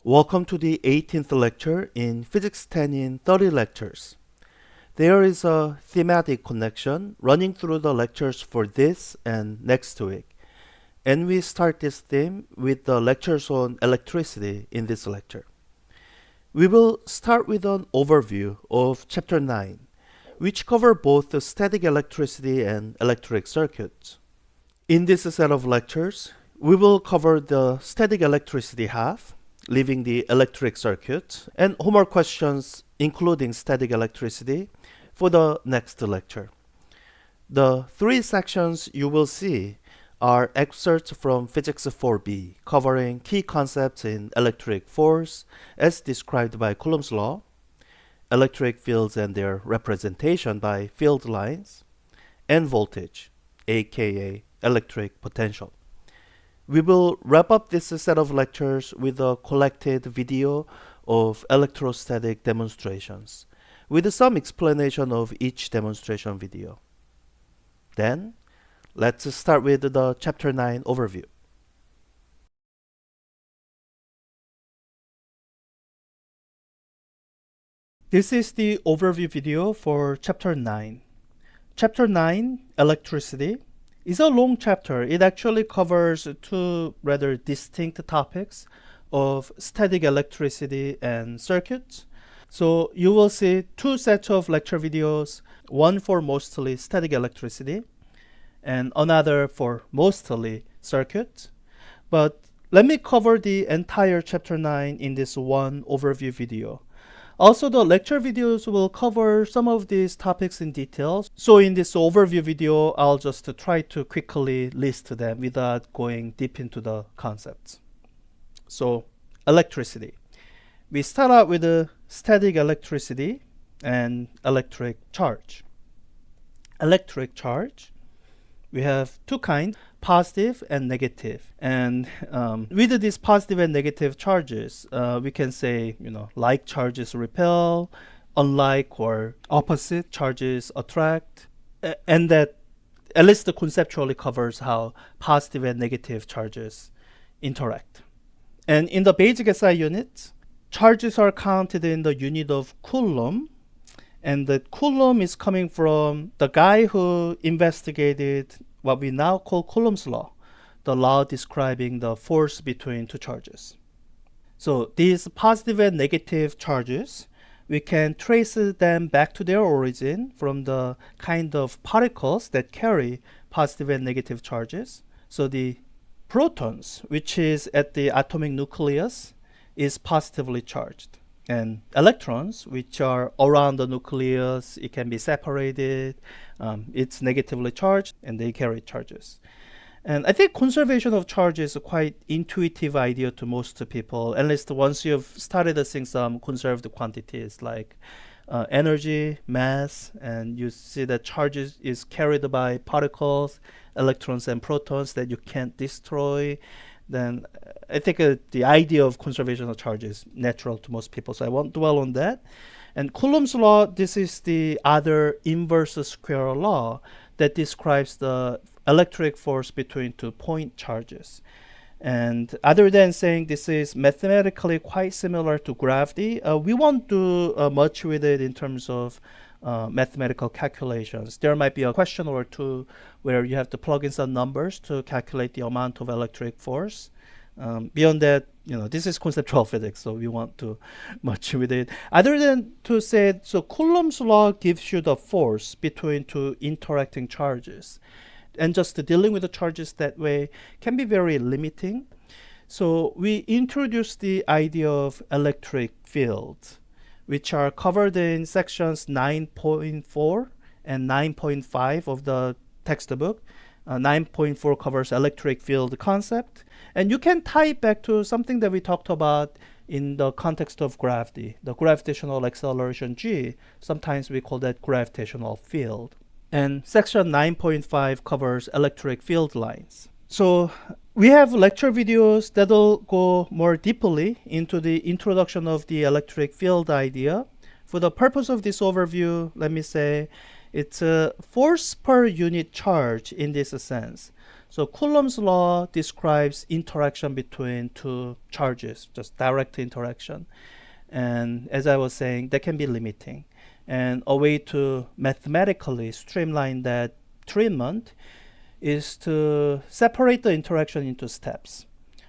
Welcome to the 18th lecture in Physics 10 in 30 lectures. There is a thematic connection running through the lectures for this and next week. And we start this theme with the lectures on electricity in this lecture. We will start with an overview of Chapter 9, which cover both the static electricity and electric circuits. In this set of lectures, we will cover the static electricity half, leaving the electric circuit, and homework questions including static electricity for the next lecture. The three sections you will see are excerpts from Physics 4b, covering key concepts in electric force as described by Coulomb's law, electric fields and their representation by field lines, and voltage, aka electric potential. We will wrap up this set of lectures with a collected video of electrostatic demonstrations, with some explanation of each demonstration video. Then, let's start with the Chapter 9 overview. This is the overview video for Chapter 9. Chapter 9, Electricity, is a long chapter. It actually covers two rather distinct topics of static electricity and circuits. So you will see two sets of lecture videos, one for mostly static electricity and another for mostly circuits. But let me cover the entire chapter 9 in this one overview video. Also, the lecture videos will cover some of these topics in detail. So in this overview video, I'll just try to quickly list them without going deep into the concepts. So, electricity. We start out with static electricity and electric charge. Electric charge, we have two kinds, positive and negative. And with these positive and negative charges, we can say, like charges repel, unlike or opposite charges attract, and that at least conceptually covers how positive and negative charges interact. And in the basic SI unit, charges are counted in the unit of Coulomb, and the Coulomb is coming from the guy who investigated what we now call Coulomb's law, the law describing the force between two charges. So these positive and negative charges, we can trace them back to their origin from the kind of particles that carry positive and negative charges. So the protons, which is at the atomic nucleus, is positively charged. And electrons, which are around the nucleus, it can be separated, it's negatively charged, and they carry charges. And I think conservation of charge is a quite intuitive idea to most people, at least once you've started seeing some conserved quantities like energy, mass, and you see that charge is carried by particles, electrons and protons that you can't destroy. Then I think the idea of conservation of charge is natural to most people, so I won't dwell on that. And Coulomb's law, this is the other inverse square law that describes the electric force between two point charges. And other than saying this is mathematically quite similar to gravity, we won't do much with it in terms of mathematical calculations. There might be a question or two where you have to plug in some numbers to calculate the amount of electric force. Beyond that, this is conceptual physics, so we won't do much with it. Other than to say, so Coulomb's law gives you the force between two interacting charges. And just dealing with the charges that way can be very limiting. So we introduced the idea of electric fields, which are covered in sections 9.4 and 9.5 of the textbook. 9.4 covers electric field concept, and you can tie it back to something that we talked about in the context of gravity, the gravitational acceleration g. Sometimes we call that gravitational field. And section 9.5 covers electric field lines. So we have lecture videos that'll go more deeply into the introduction of the electric field idea. For the purpose of this overview, let me say it's a force per unit charge in this sense. So Coulomb's law describes interaction between two charges, just direct interaction. And as I was saying, that can be limiting. And a way to mathematically streamline that treatment is to separate the interaction into steps.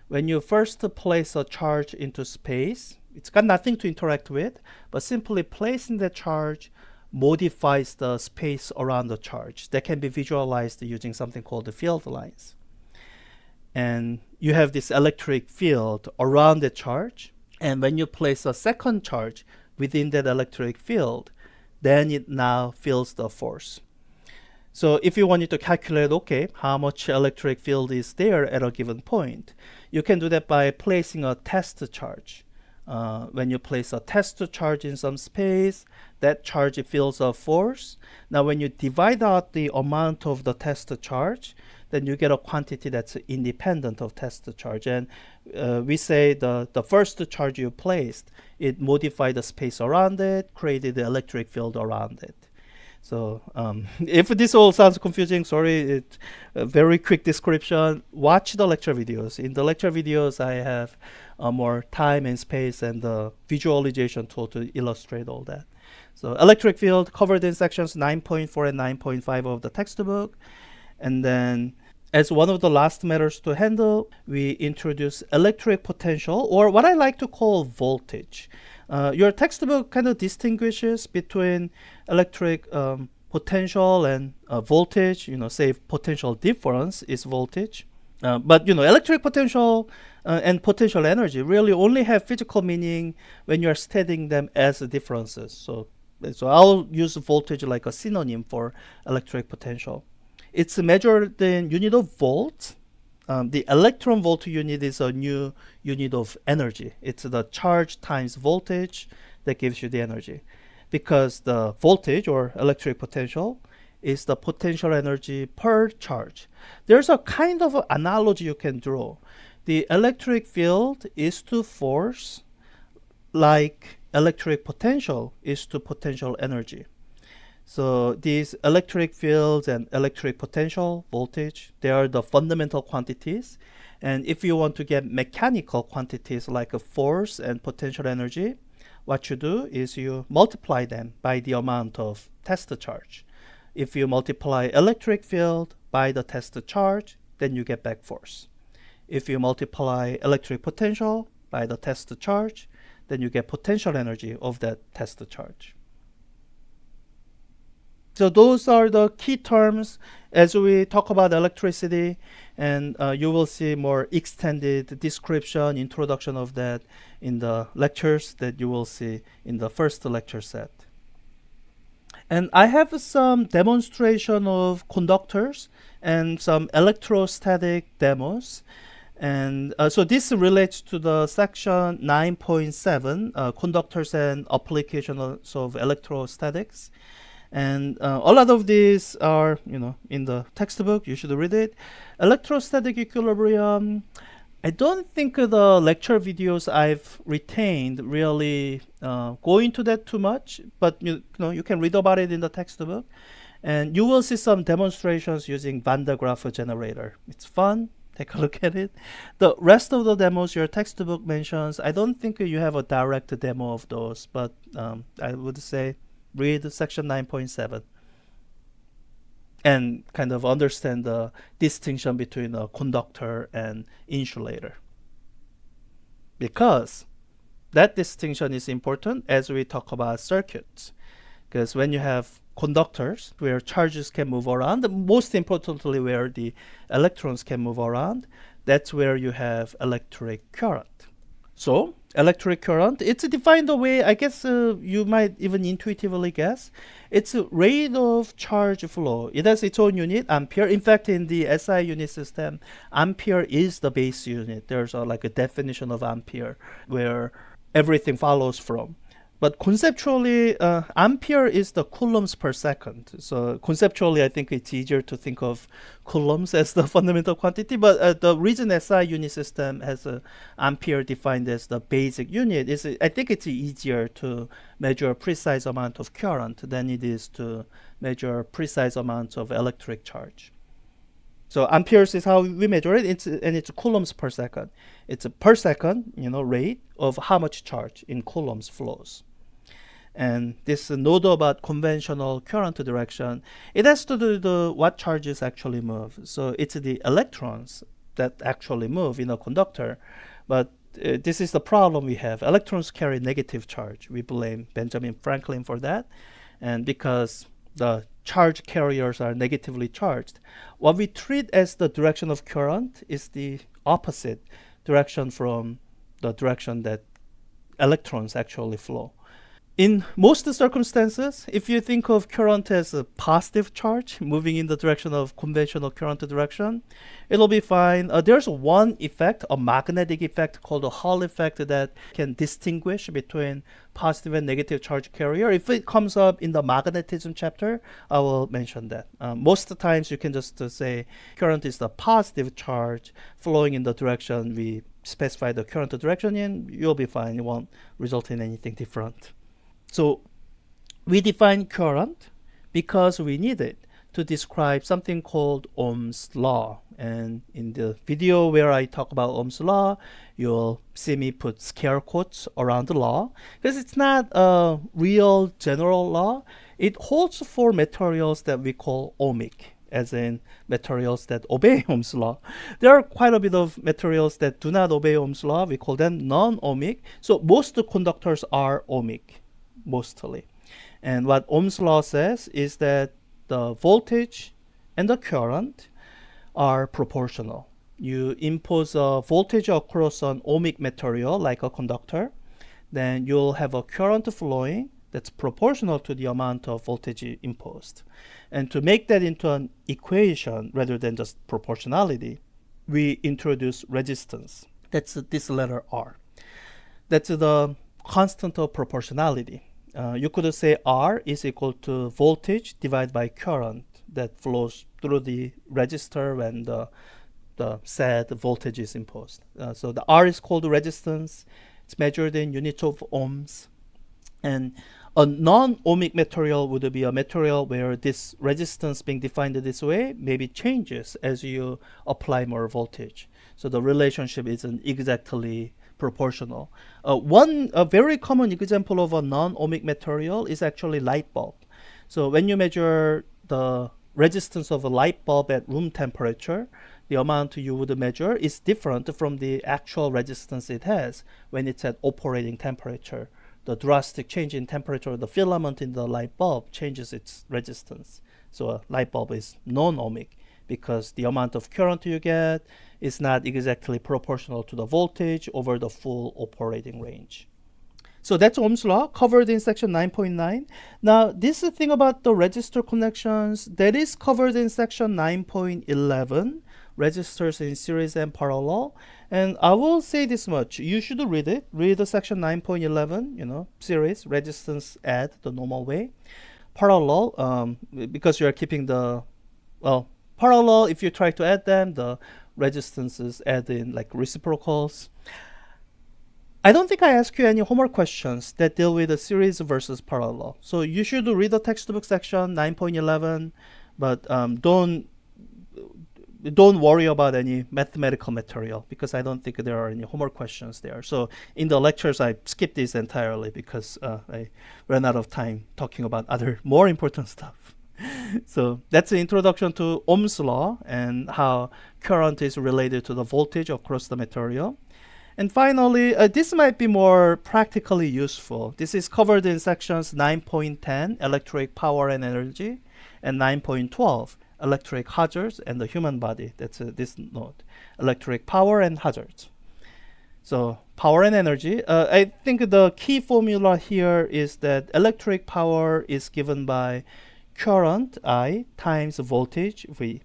When you first place a charge into space, it's got nothing to interact with, but simply placing the charge modifies the space around the charge. That can be visualized using something called the field lines. And you have this electric field around the charge, and when you place a second charge within that electric field, then it now feels the force. So if you wanted to calculate, okay, how much electric field is there at a given point, you can do that by placing a test charge. When you place a test charge in some space, that charge feels a force. Now when you divide out the amount of the test charge, then you get a quantity that's independent of test charge. And we say the first charge you placed, it modified the space around it, created the electric field around it. So if this all sounds confusing, sorry, it's a very quick description. Watch the lecture videos. In the lecture videos, I have more time and space and the visualization tool to illustrate all that. So electric field covered in sections 9.4 and 9.5 of the textbook. And then as one of the last matters to handle, we introduce electric potential, or what I like to call voltage. Your textbook kind of distinguishes between electric potential and voltage. Say potential difference is voltage. But electric potential and potential energy really only have physical meaning when you are studying them as differences. So I'll use voltage like a synonym for electric potential. It's measured in unit of volts. The electron volt unit is a new unit of energy. It's the charge times voltage that gives you the energy. Because the voltage or electric potential is the potential energy per charge. There's a kind of analogy you can draw. The electric field is to force like electric potential is to potential energy. So these electric fields and electric potential, voltage, they are the fundamental quantities. And if you want to get mechanical quantities like a force and potential energy, what you do is you multiply them by the amount of test charge. If you multiply electric field by the test charge, then you get back force. If you multiply electric potential by the test charge, then you get potential energy of that test charge. So those are the key terms as we talk about electricity, and you will see more extended description, introduction of that in the lectures that you will see in the first lecture set. And I have some demonstration of conductors and some electrostatic demos. And so this relates to the section 9.7, conductors and applications of electrostatics. And a lot of these are, in the textbook. You should read it. Electrostatic equilibrium. I don't think the lecture videos I've retained really go into that too much, but you can read about it in the textbook, and you will see some demonstrations using Van de Graaff generator. It's fun. Take a look at it. The rest of the demos your textbook mentions, I don't think you have a direct demo of those, but I would say read section 9.7 and kind of understand the distinction between a conductor and insulator. Because that distinction is important as we talk about circuits. Because when you have conductors where charges can move around, most importantly where the electrons can move around, that's where you have electric current. So electric current, it's defined the way, I guess you might even intuitively guess. It's a rate of charge flow. It has its own unit, ampere. In fact, in the SI unit system, ampere is the base unit. There's like a definition of ampere where everything follows from. But conceptually, ampere is the coulombs per second. So conceptually, I think it's easier to think of coulombs as the fundamental quantity. But the reason SI unit system has ampere defined as the basic unit is I think it's easier to measure a precise amount of current than it is to measure precise amounts of electric charge. So amperes is how we measure it. It's coulombs per second. It's a per second, rate of how much charge in coulombs flows. And this node about conventional current direction, it has to do with what charges actually move. So it's the electrons that actually move in a conductor. But this is the problem we have. Electrons carry negative charge. We blame Benjamin Franklin for that. And because the charge carriers are negatively charged, what we treat as the direction of current is the opposite direction from the direction that electrons actually flow. In most circumstances, if you think of current as a positive charge moving in the direction of conventional current direction, it'll be fine. There's one effect, a magnetic effect called the Hall effect, that can distinguish between positive and negative charge carrier. If it comes up in the magnetism chapter, I will mention that. Most of the times you can just say current is the positive charge flowing in the direction we specify the current direction in. You'll be fine. It won't result in anything different. So we define current because we need it to describe something called Ohm's law. And in the video where I talk about Ohm's law, you'll see me put scare quotes around the law because it's not a real general law. It holds for materials that we call ohmic, as in materials that obey Ohm's law. There are quite a bit of materials that do not obey Ohm's law. We call them non-ohmic. So most conductors are ohmic. Mostly. And what Ohm's law says is that the voltage and the current are proportional. You impose a voltage across an ohmic material like a conductor, then you'll have a current flowing that's proportional to the amount of voltage imposed. And to make that into an equation rather than just proportionality, we introduce resistance. That's this letter R. That's the constant of proportionality. You could say R is equal to voltage divided by current that flows through the resistor when the said voltage is imposed. So the R is called resistance. It's measured in units of ohms. And a non-ohmic material would be a material where this resistance being defined this way maybe changes as you apply more voltage. So the relationship isn't exactly proportional. A very common example of a non-ohmic material is actually light bulb. So when you measure the resistance of a light bulb at room temperature, the amount you would measure is different from the actual resistance it has when it's at operating temperature. The drastic change in temperature of the filament in the light bulb changes its resistance. So a light bulb is non-ohmic because the amount of current you get is not exactly proportional to the voltage over the full operating range. So that's Ohm's law covered in section 9.9. Now this thing about the resistor connections, that is covered in section 9.11, resistors in series and parallel. And I will say this much, you should read it. Read the section 9.11, series, resistance add the normal way. Parallel, because you are keeping parallel, if you try to add them, the resistances add in like reciprocals. I don't think I asked you any homework questions that deal with the series versus parallel. So you should read the textbook section 9.11, but don't worry about any mathematical material because I don't think there are any homework questions there. So in the lectures, I skipped this entirely because I ran out of time talking about other more important stuff. So that's the introduction to Ohm's law and how current is related to the voltage across the material. And finally, this might be more practically useful. This is covered in sections 9.10, electric power and energy, and 9.12, electric hazards and the human body. That's this note, electric power and hazards. So power and energy. I think the key formula here is that electric power is given by current I times voltage V.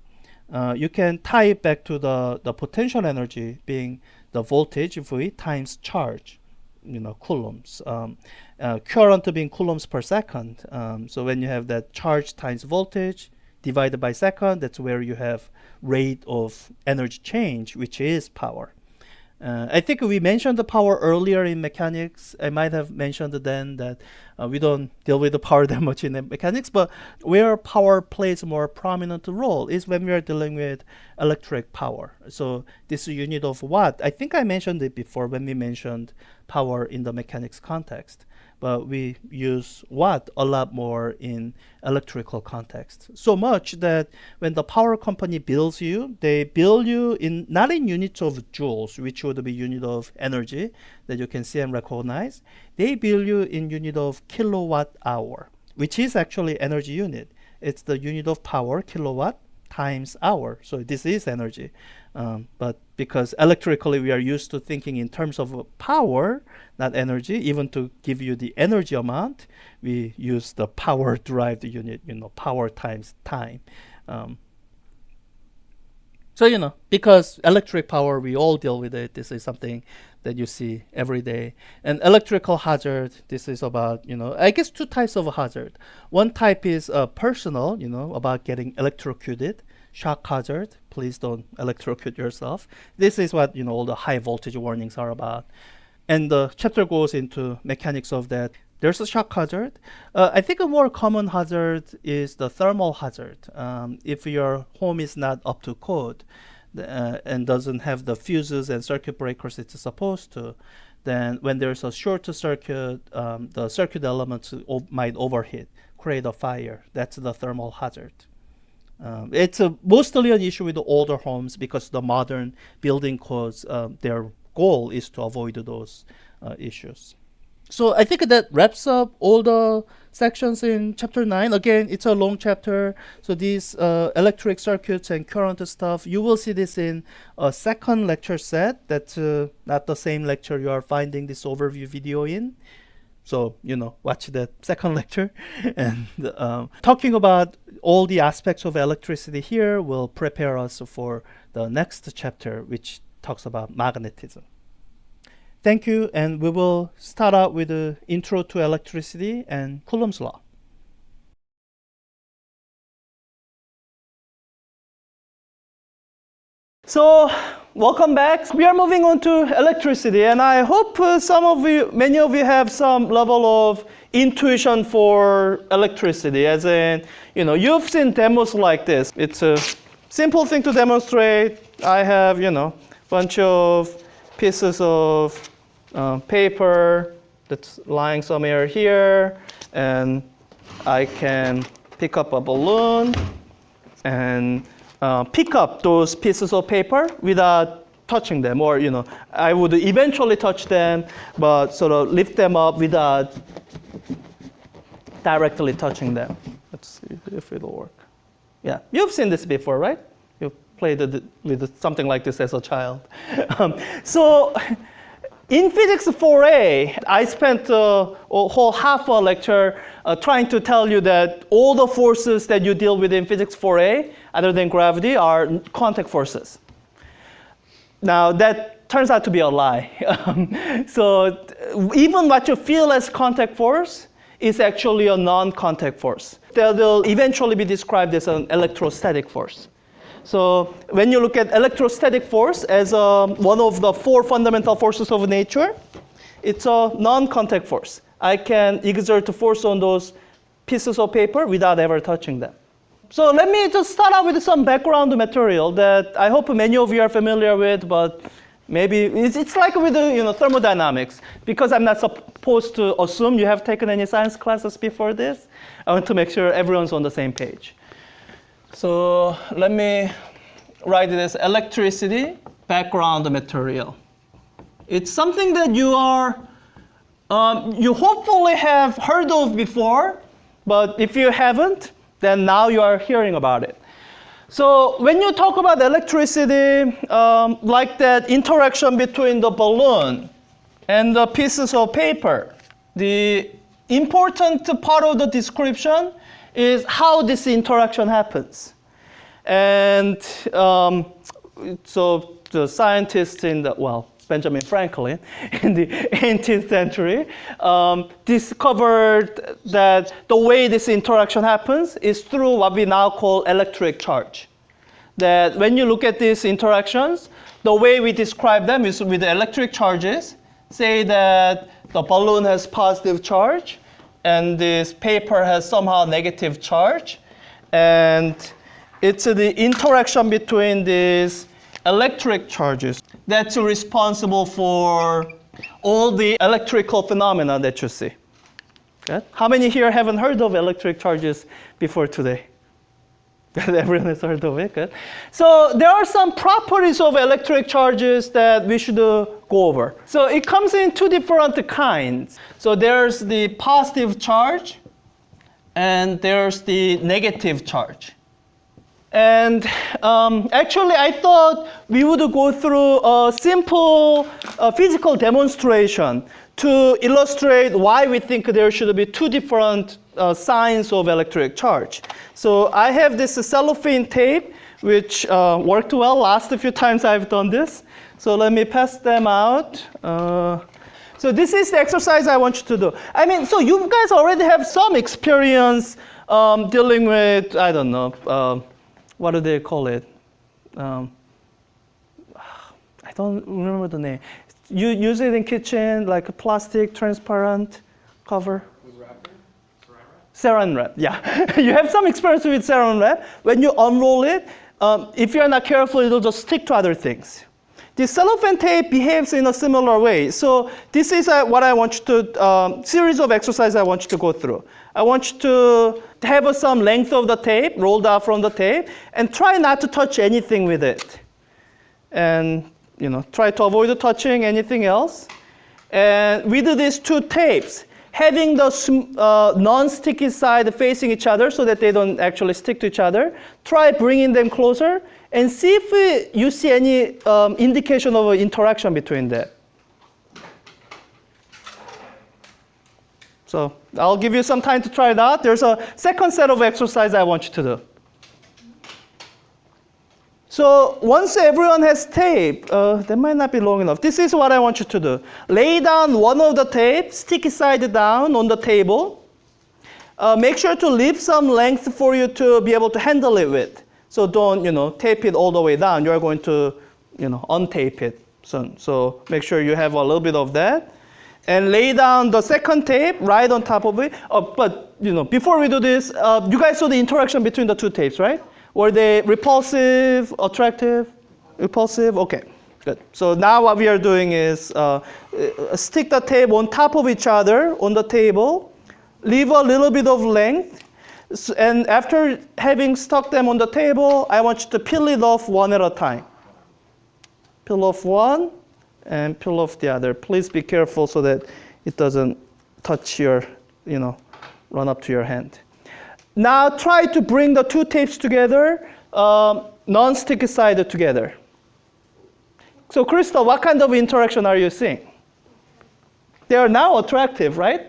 You can tie it back to the potential energy being the voltage V times charge, coulombs. Current being coulombs per second. So when you have that charge times voltage divided by second, that's where you have rate of energy change, which is power. I think we mentioned the power earlier in mechanics. I might have mentioned then that we don't deal with the power that much in mechanics, but where power plays a more prominent role is when we are dealing with electric power. So this unit of watt, I think I mentioned it before when we mentioned power in the mechanics context, but we use watt a lot more in electrical context. So much that when the power company bills you, they bill you in not in units of joules, which would be unit of energy that you can see and recognize. They bill you in unit of kilowatt hour, which is actually energy unit. It's the unit of power, kilowatt, times hour. So this is energy. But because electrically we are used to thinking in terms of power, not energy, even to give you the energy amount, we use the power derived unit, power times time. So, because electric power, we all deal with it. This is something that you see every day. And electrical hazard, this is about, I guess two types of hazard. One type is personal, about getting electrocuted. Shock hazard, please don't electrocute yourself. This is what, all the high voltage warnings are about. And the chapter goes into mechanics of that. There's a shock hazard. I think a more common hazard is the thermal hazard. If your home is not up to code and doesn't have the fuses and circuit breakers it's supposed to, then when there's a short circuit, the circuit elements might overheat, create a fire. That's the thermal hazard. It's mostly an issue with the older homes because the modern building codes, their goal is to avoid those issues. So I think that wraps up all the sections in chapter 9. Again, it's a long chapter. So these electric circuits and current stuff, you will see this in a second lecture set. That's not the same lecture you are finding this overview video in. So, watch that second lecture. And talking about all the aspects of electricity here will prepare us for the next chapter, which talks about magnetism. Thank you, and we will start out with the intro to electricity and Coulomb's law. So, welcome back. We are moving on to electricity, and I hope many of you have some level of intuition for electricity, as in, you've seen demos like this. It's a simple thing to demonstrate. I have, bunch of pieces of paper that's lying somewhere here, and I can pick up a balloon and pick up those pieces of paper without touching them, or I would eventually touch them, but sort of lift them up without directly touching them. Let's see if it'll work. Yeah, you've seen this before, right? You played with something like this as a child. So in physics 4a, I spent a whole half a lecture trying to tell you that all the forces that you deal with in physics 4a, other than gravity, are contact forces. Now, that turns out to be a lie. So even what you feel as contact force is actually a non-contact force. They'll eventually be described as an electrostatic force. So when you look at electrostatic force as one of the 4 fundamental forces of nature, it's a non-contact force. I can exert a force on those pieces of paper without ever touching them. So let me just start out with some background material that I hope many of you are familiar with, but maybe it's like with thermodynamics. Because I'm not supposed to assume you have taken any science classes before this, I want to make sure everyone's on the same page. So let me write this electricity background material. It's something that you hopefully have heard of before, but if you haven't, then now you are hearing about it. So when you talk about electricity, like that interaction between the balloon and the pieces of paper, the important part of the description is how this interaction happens. And so the scientists Benjamin Franklin in the 18th century discovered that the way this interaction happens is through what we now call electric charge. That when you look at these interactions, the way we describe them is with the electric charges. Say that the balloon has positive charge, and this paper has somehow negative charge, and It's the interaction between these electric charges that's responsible for all the electrical phenomena that you see. Good. How many here haven't heard of electric charges before today? Everyone has heard of it. Good. So there are some properties of electric charges that we should go over. So it comes in two different kinds. So there's the positive charge and there's the negative charge. And actually, I thought we would go through a simple physical demonstration to illustrate why we think there should be two different signs of electric charge. So I have this cellophane tape, which worked well. Last few times I've done this. So let me pass them out. So this is the exercise I want you to do. I mean, so you guys already have some experience dealing with, I don't know, what do they call it? I don't remember the name. You use it in kitchen, like a plastic transparent cover. Saran wrap, yeah. You have some experience with saran wrap. When you unroll it, if you're not careful, it'll just stick to other things. The cellophane tape behaves in a similar way. So this is what I want you to, series of exercises I want you to go through. I want you to have some length of the tape, rolled out from the tape, and try not to touch anything with it. And try to avoid touching anything else. And with these two tapes, having the non-sticky side facing each other so that they don't actually stick to each other, try bringing them closer and see if you see any indication of an interaction between them. So I'll give you some time to try it out. There's a second set of exercise I want you to do. So once everyone has tape, that might not be long enough. This is what I want you to do. Lay down one of the tape, sticky side down on the table. Make sure to leave some length for you to be able to handle it with. So don't, tape it all the way down. You're going to, untape it soon. So make sure you have a little bit of that. And lay down the second tape right on top of it. But, before we do this, you guys saw the interaction between the two tapes, right? Were they repulsive, attractive? Repulsive? Okay, good. So now what we are doing is stick the tape on top of each other on the table, leave a little bit of length, and after having stuck them on the table, I want you to peel it off one at a time. Peel off one and peel off the other. Please be careful so that it doesn't touch your, run up to your hand. Now try to bring the two tapes together, non-sticky side together. So Crystal, what kind of interaction are you seeing? They are now attractive, right?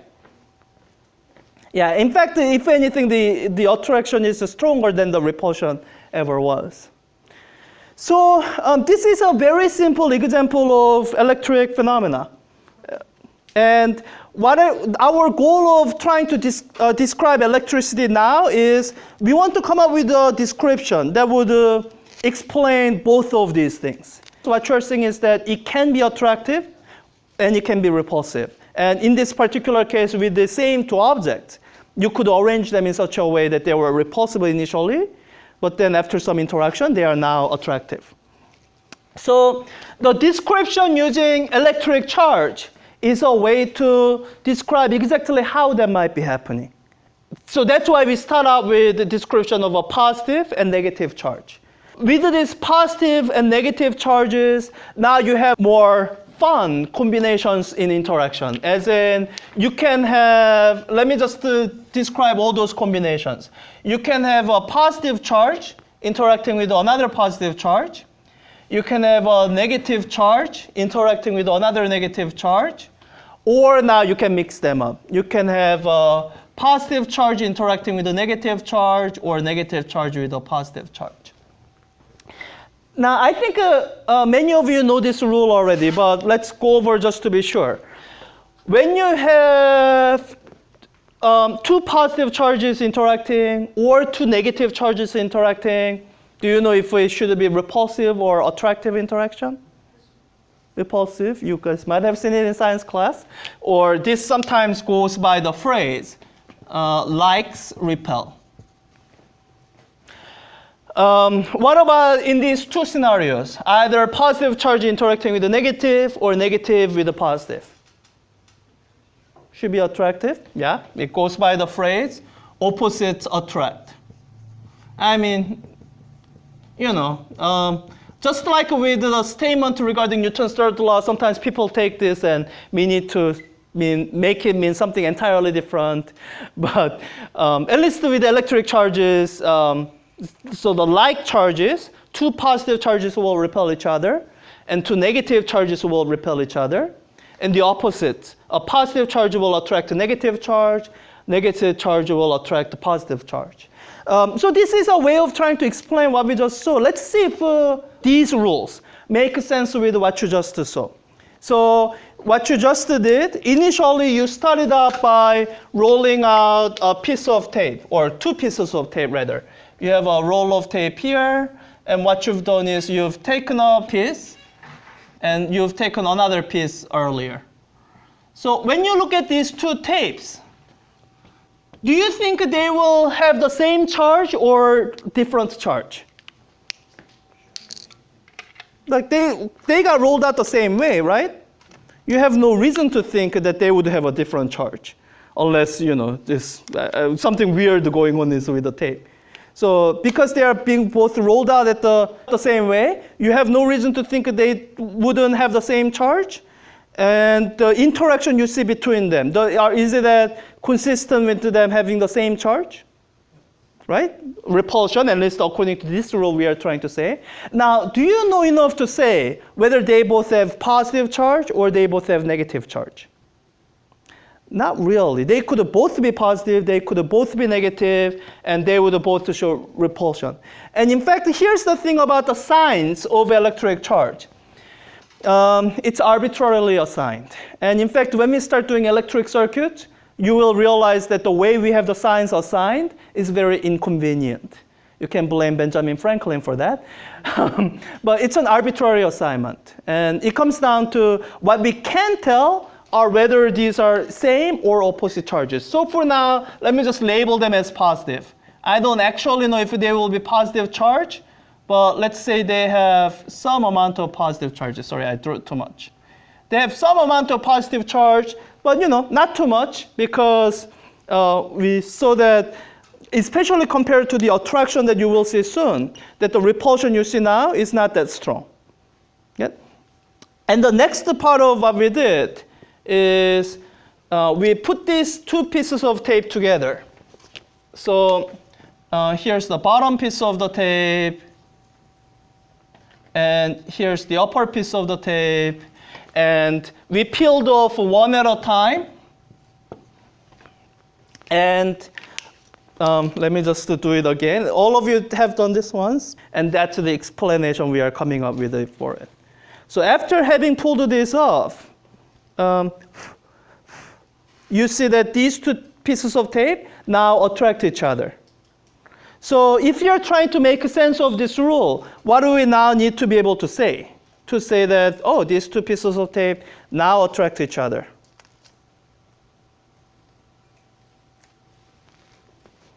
Yeah, in fact, if anything, the attraction is stronger than the repulsion ever was. So this is a very simple example of electric phenomena. And our goal of trying to describe electricity now is we want to come up with a description that would explain both of these things. So what you're saying is that it can be attractive and it can be repulsive. And in this particular case, with the same two objects, you could arrange them in such a way that they were repulsive initially, but then after some interaction, they are now attractive. So the description using electric charge is a way to describe exactly how that might be happening. So that's why we start out with the description of a positive and negative charge. With these positive and negative charges, now you have more fun combinations in interaction. As in, you can have, let me just describe all those combinations. You can have a positive charge interacting with another positive charge. You can have a negative charge interacting with another negative charge. Or now you can mix them up. You can have a positive charge interacting with a negative charge or negative charge with a positive charge. Now, I think many of you know this rule already, but let's go over just to be sure. When you have two positive charges interacting or two negative charges interacting, do you know if it should be repulsive or attractive interaction? Repulsive, you guys might have seen it in science class. Or this sometimes goes by the phrase, likes repel. What about in these two scenarios? Either positive charge interacting with the negative or negative with the positive. Should be attractive. Yeah, it goes by the phrase, opposites attract. I mean, you know, just like with the statement regarding Newton's third law, sometimes people take this and mean it to make it mean something entirely different. But at least with electric charges, so the like charges, two positive charges will repel each other, and two negative charges will repel each other. And the opposite, a positive charge will attract a negative charge will attract a positive charge. So this is a way of trying to explain what we just saw. Let's see if these rules make sense with what you just saw. So what you just did, initially you started out by rolling out a piece of tape, or two pieces of tape rather. You have a roll of tape here, and what you've done is you've taken a piece, and you've taken another piece earlier. So when you look at these two tapes, do you think they will have the same charge or different charge? Like they got rolled out the same way, right? You have no reason to think that they would have a different charge, unless, you know, this something weird going on is with the tape. So because they are being both rolled out at the same way, you have no reason to think they wouldn't have the same charge. And the interaction you see between them, is it consistent with them having the same charge? Right? Repulsion, at least according to this rule we are trying to say. Now, do you know enough to say whether they both have positive charge or they both have negative charge? Not really. They could both be positive, they could both be negative, and they would both show repulsion. And in fact, here's the thing about the signs of electric charge. It's arbitrarily assigned. And in fact, when we start doing electric circuits, you will realize that the way we have the signs assigned is very inconvenient. You can blame Benjamin Franklin for that. But it's an arbitrary assignment. And it comes down to what we can tell are whether these are same or opposite charges. So for now, let me just label them as positive. I don't actually know if they will be positive charge, but let's say they have some amount of positive charges. Sorry, I drew too much. They have some amount of positive charge, but not too much, because we saw that, especially compared to the attraction that you will see soon, that the repulsion you see now is not that strong. Yeah? And the next part of what we did is we put these two pieces of tape together. So here's the bottom piece of the tape, and here's the upper piece of the tape, and we peeled off one at a time. And let me just do it again. All of you have done this once, and that's the explanation we are coming up with for it. So after having pulled this off, you see that these two pieces of tape now attract each other. So if you're trying to make sense of this rule, what do we now need to be able to say? To say that, oh, these two pieces of tape now attract each other.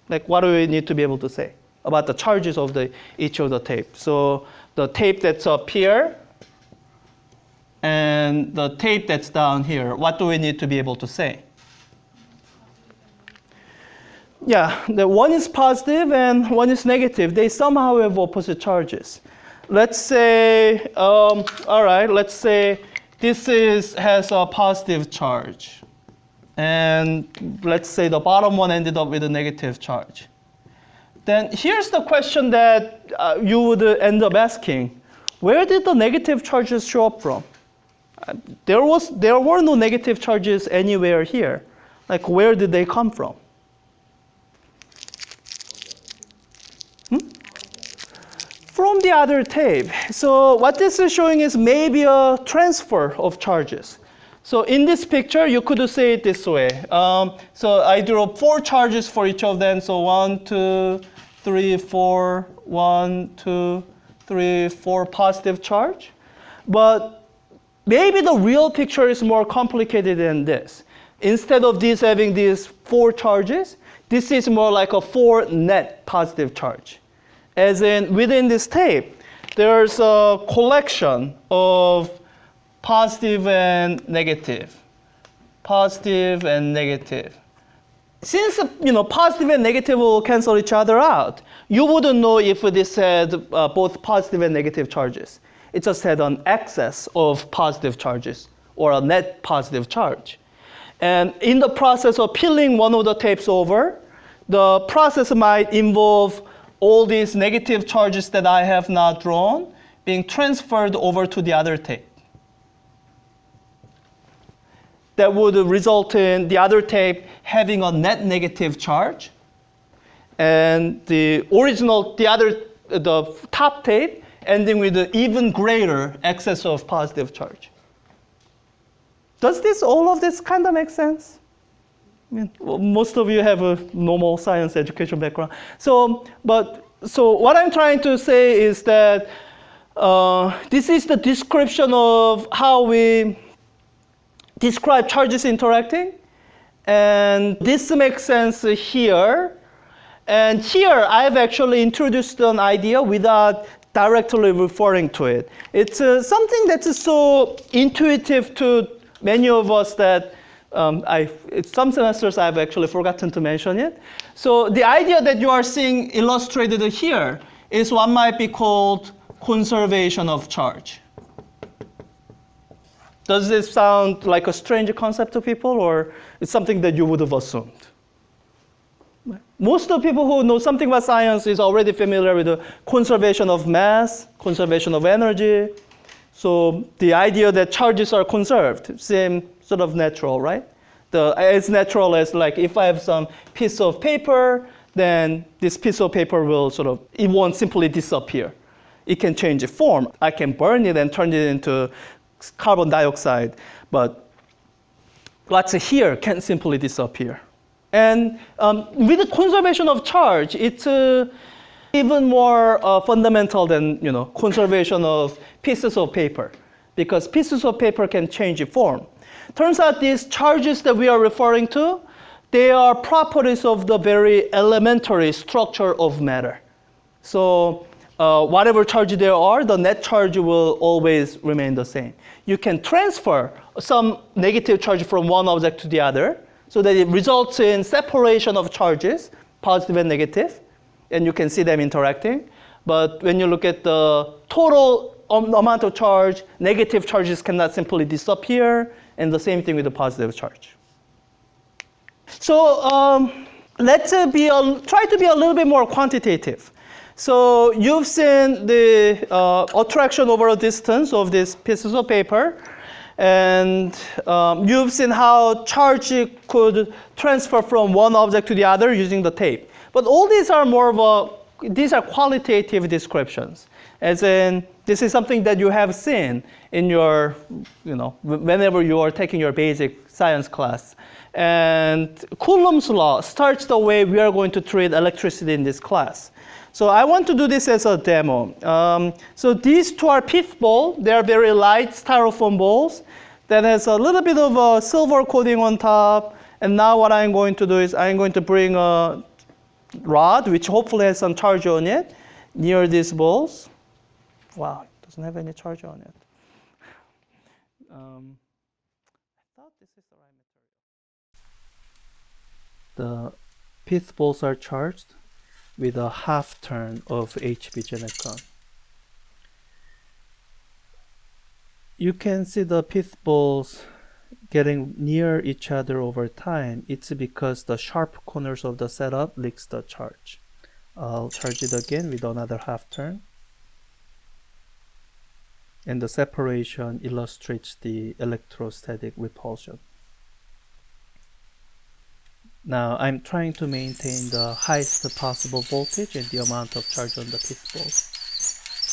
Like, what do we need to be able to say about the charges of each of the tape? So the tape that's up here and the tape that's down here, what do we need to be able to say? Yeah, the one is positive and one is negative. They somehow have opposite charges. Let's say, all right, let's say this has a positive charge. And let's say the bottom one ended up with a negative charge. Then here's the question that you would end up asking. Where did the negative charges show up from? There were no negative charges anywhere here. Like, where did they come from? From the other tape. So what this is showing is maybe a transfer of charges. So in this picture, you could say it this way. So I drew 4 charges for each of them. So 1, 2, 3, 4, 1, 2, 3, 4 positive charge. But maybe the real picture is more complicated than this. Instead of these having these 4 charges, this is more like a 4 net positive charge. as in within this tape, there's a collection of positive and negative. Positive and negative. Since positive and negative will cancel each other out, you wouldn't know if this had both positive and negative charges. It just had an excess of positive charges or a net positive charge. And in the process of peeling one of the tapes over, the process might involve all these negative charges that I have not drawn being transferred over to the other tape. That would result in the other tape having a net negative charge, and the top tape ending with an even greater excess of positive charge. Does all of this kind of make sense? I mean, most of you have a normal science education background. So what I'm trying to say is that this is the description of how we describe charges interacting, and this makes sense here. And here I've actually introduced an idea without directly referring to it. It's something that's so intuitive to many of us that some semesters I've actually forgotten to mention it. So the idea that you are seeing illustrated here is what might be called conservation of charge. Does this sound like a strange concept to people, or it's something that you would have assumed? Most of the people who know something about science is already familiar with the conservation of mass, conservation of energy. So the idea that charges are conserved seems sort of natural, right? As natural as like if I have some piece of paper, then this piece of paper it won't simply disappear. It can change its form. I can burn it and turn it into carbon dioxide, but what's here can't simply disappear. And with the conservation of charge, it's even more fundamental than conservation of pieces of paper, because pieces of paper can change its form. Turns out these charges that we are referring to, they are properties of the very elementary structure of matter. So whatever charge there are, the net charge will always remain the same. You can transfer some negative charge from one object to the other, so that it results in separation of charges, positive and negative, and you can see them interacting. But when you look at the total amount of charge, negative charges cannot simply disappear, and the same thing with the positive charge. So let's try to be a little bit more quantitative. So you've seen the attraction over a distance of these pieces of paper, and you've seen how charge could transfer from one object to the other using the tape. But all these are these are qualitative descriptions, as in this is something that you have seen in your, whenever you are taking your basic science class. And Coulomb's law starts the way we are going to treat electricity in this class. So I want to do this as a demo. So these two are PHYS balls. They are very light styrofoam balls that has a little bit of a silver coating on top. And now what I'm going to do is I'm going to bring a rod, which hopefully has some charge on it, near these balls. Wow, it doesn't have any charge on it. I thought this is the right material. The PHYS balls are charged with a half turn of HB Genecon. You can see the PHYS balls getting near each other over time. It's because the sharp corners of the setup leaks the charge. I'll charge it again with another half turn. And the separation illustrates the electrostatic repulsion. Now I'm trying to maintain the highest possible voltage and the amount of charge on the PHYS balls.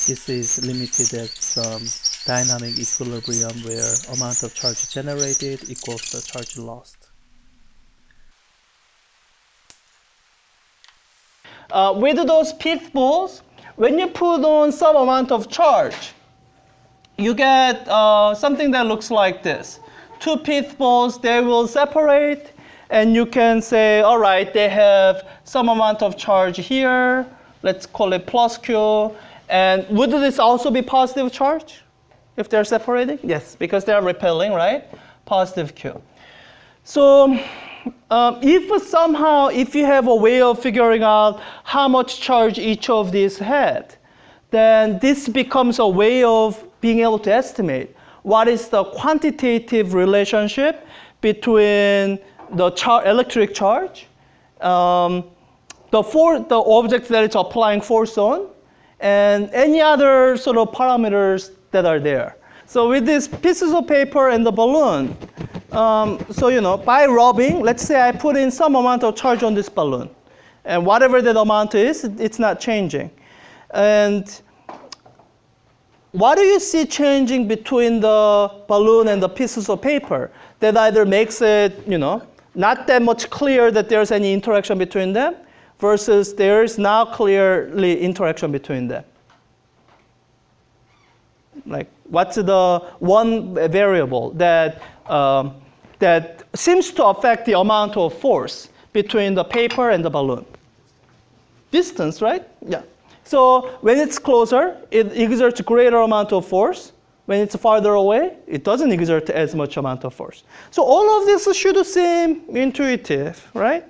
This is limited at some dynamic equilibrium where amount of charge generated equals the charge lost. With those PHYS balls, when you put on some amount of charge, you get something that looks like this. Two PHYS balls, they will separate, and you can say, all right, they have some amount of charge here, let's call it plus Q. And would this also be positive charge if they're separating? Yes, because they're repelling, right? Positive Q. So if you have a way of figuring out how much charge each of these had, then this becomes a way of being able to estimate what is the quantitative relationship between the electric charge, the object that it's applying force on, and any other sort of parameters that are there. So with these pieces of paper and the balloon, by rubbing, let's say I put in some amount of charge on this balloon, and whatever that amount is, it's not changing. And what do you see changing between the balloon and the pieces of paper that either makes it, not that much clear that there's any interaction between them versus there's now clearly interaction between them? Like, what's the one variable that seems to affect the amount of force between the paper and the balloon? Distance, right? Yeah. So when it's closer, it exerts greater amount of force. When it's farther away, it doesn't exert as much amount of force. So all of this should seem intuitive, right?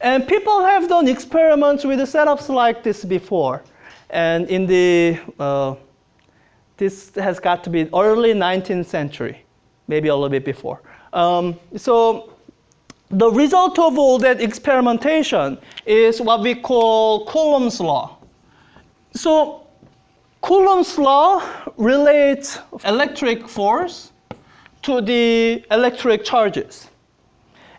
And people have done experiments with setups like this before. And in the, this has got to be early 19th century, maybe a little bit before. So the result of all that experimentation is what we call Coulomb's law. So Coulomb's law relates electric force to the electric charges.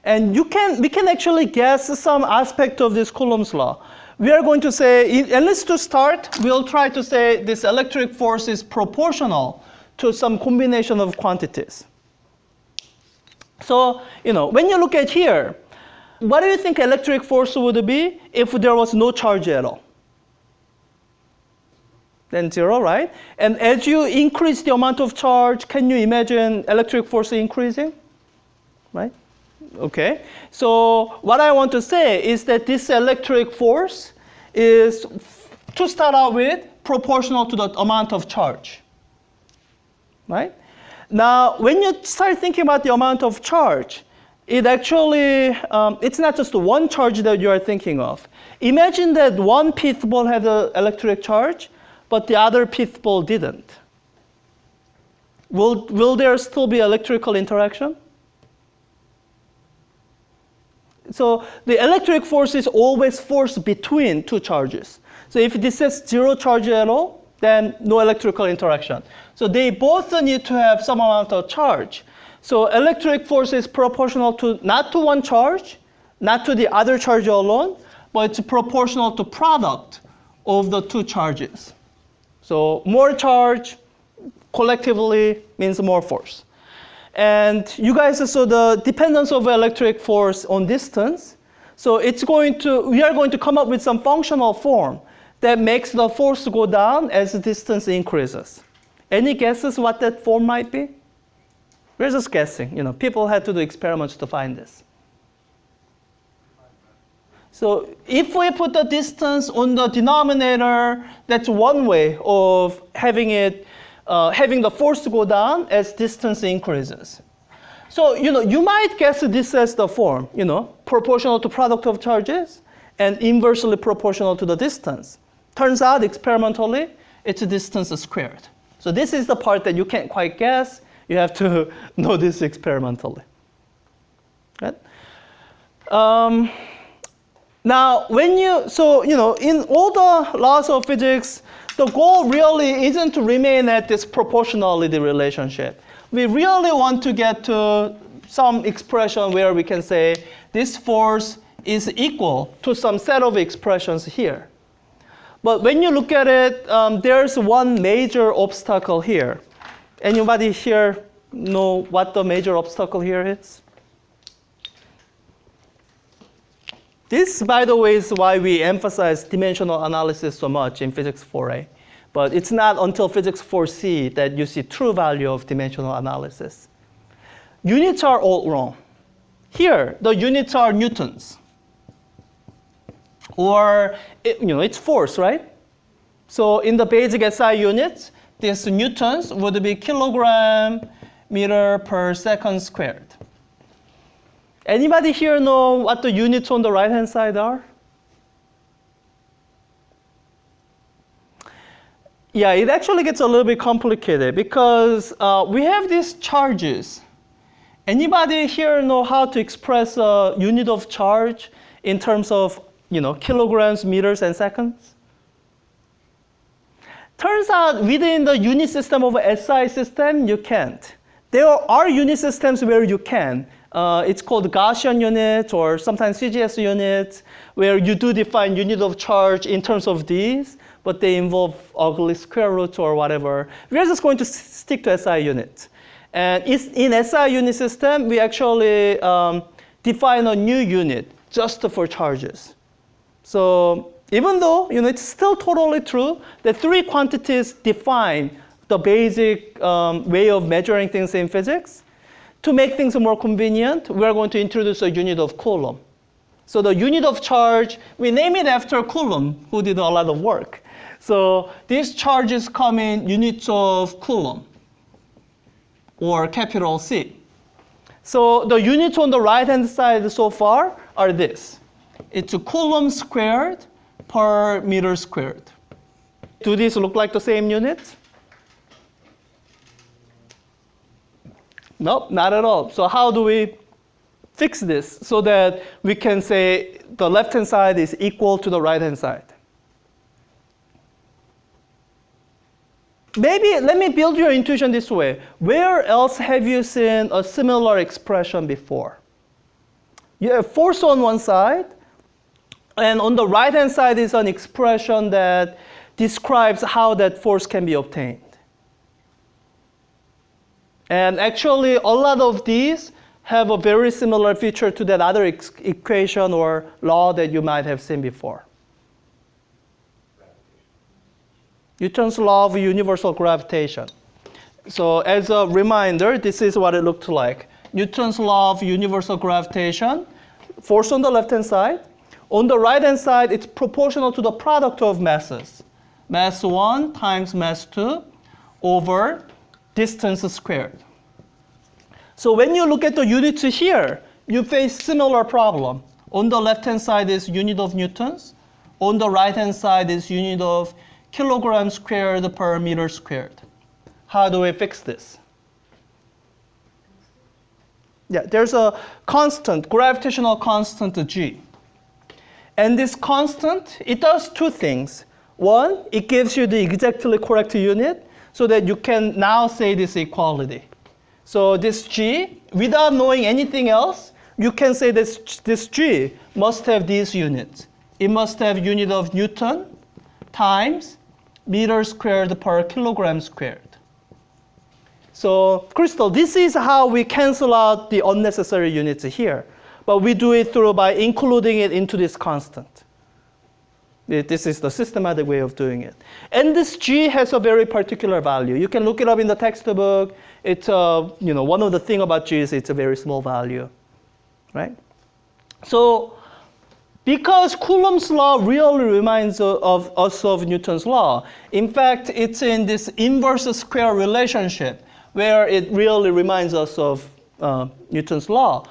And we can actually guess some aspect of this Coulomb's law. We are going to say, at least to start, we'll try to say this electric force is proportional to some combination of quantities. So, when you look at here, what do you think electric force would be if there was no charge at all? Then 0, right? And as you increase the amount of charge, can you imagine electric force increasing? Right? Okay. So what I want to say is that this electric force is, to start out with, proportional to the amount of charge. Right? Now, when you start thinking about the amount of charge, it actually, it's not just one charge that you are thinking of. Imagine that one pith ball had an electric charge, but the other pith ball didn't. Will there still be electrical interaction? So the electric force is always force between two charges. So if this has 0 charge at all, then no electrical interaction. So they both need to have some amount of charge. So electric force is proportional to not to one charge, not to the other charge alone, but it's proportional to product of the two charges. So more charge collectively means more force. And you guys saw the dependence of electric force on distance. So we are going to come up with some functional form that makes the force go down as the distance increases. Any guesses what that form might be? We're just guessing. People had to do experiments to find this. So if we put the distance on the denominator, that's one way of having the force go down as distance increases. So you might guess this as the form, proportional to product of charges and inversely proportional to the distance. Turns out experimentally, it's a distance squared. So this is the part that you can't quite guess. You have to know this experimentally. Right? Now, in all the laws of physics, the goal really isn't to remain at this proportionality relationship. We really want to get to some expression where we can say this force is equal to some set of expressions here. But when you look at it, there's one major obstacle here. Anybody here know what the major obstacle here is? This, by the way, is why we emphasize dimensional analysis so much in Physics 4a. But it's not until Physics 4c that you see true value of dimensional analysis. Units are all wrong. Here, the units are newtons. Or, it's force, right? So in the basic SI units, this newtons would be kilogram meter per second squared. Anybody here know what the units on the right-hand side are? Yeah, it actually gets a little bit complicated because we have these charges. Anybody here know how to express a unit of charge in terms of, kilograms, meters, and seconds? Turns out within the unit system of a SI system, you can't. There are unit systems where you can. It's called Gaussian units or sometimes CGS units, where you do define unit of charge in terms of these, but they involve ugly square roots or whatever. We're just going to stick to SI units. And in SI unit system, we actually define a new unit just for charges. So even though it's still totally true that three quantities define the basic way of measuring things in physics, to make things more convenient, we are going to introduce a unit of Coulomb. So the unit of charge, we name it after Coulomb, who did a lot of work. So these charges come in units of Coulomb, or capital C. So the units on the right-hand side so far are this. It's a Coulomb squared per meter squared. Do these look like the same units? Nope, not at all. So how do we fix this so that we can say the left-hand side is equal to the right-hand side? Maybe let me build your intuition this way. Where else have you seen a similar expression before? You have force on one side, and on the right-hand side is an expression that describes how that force can be obtained. And actually, a lot of these have a very similar feature to that other equation or law that you might have seen before. Newton's law of universal gravitation. So as a reminder, this is what it looked like. Newton's law of universal gravitation, force on the left-hand side. On the right-hand side, it's proportional to the product of masses. Mass 1 times mass 2 over distance squared. So when you look at the units here, you face similar problem. On the left-hand side is unit of newtons. On the right-hand side is unit of kilogram squared per meter squared. How do we fix this? Yeah, there's a constant, gravitational constant G. And this constant, it does two things. One, it gives you the exactly correct unit so that you can now say this equality. So this G, without knowing anything else, you can say this G must have these units. It must have unit of Newton times meter squared per kilogram squared. So Crystal, this is how we cancel out the unnecessary units here. But we do it by including it into this constant. This is the systematic way of doing it. And this G has a very particular value. You can look it up in the textbook. It's one of the things about G is it's a very small value, right? So because Coulomb's law really reminds us of Newton's law, in fact, it's in this inverse square relationship where it really reminds us of Newton's law.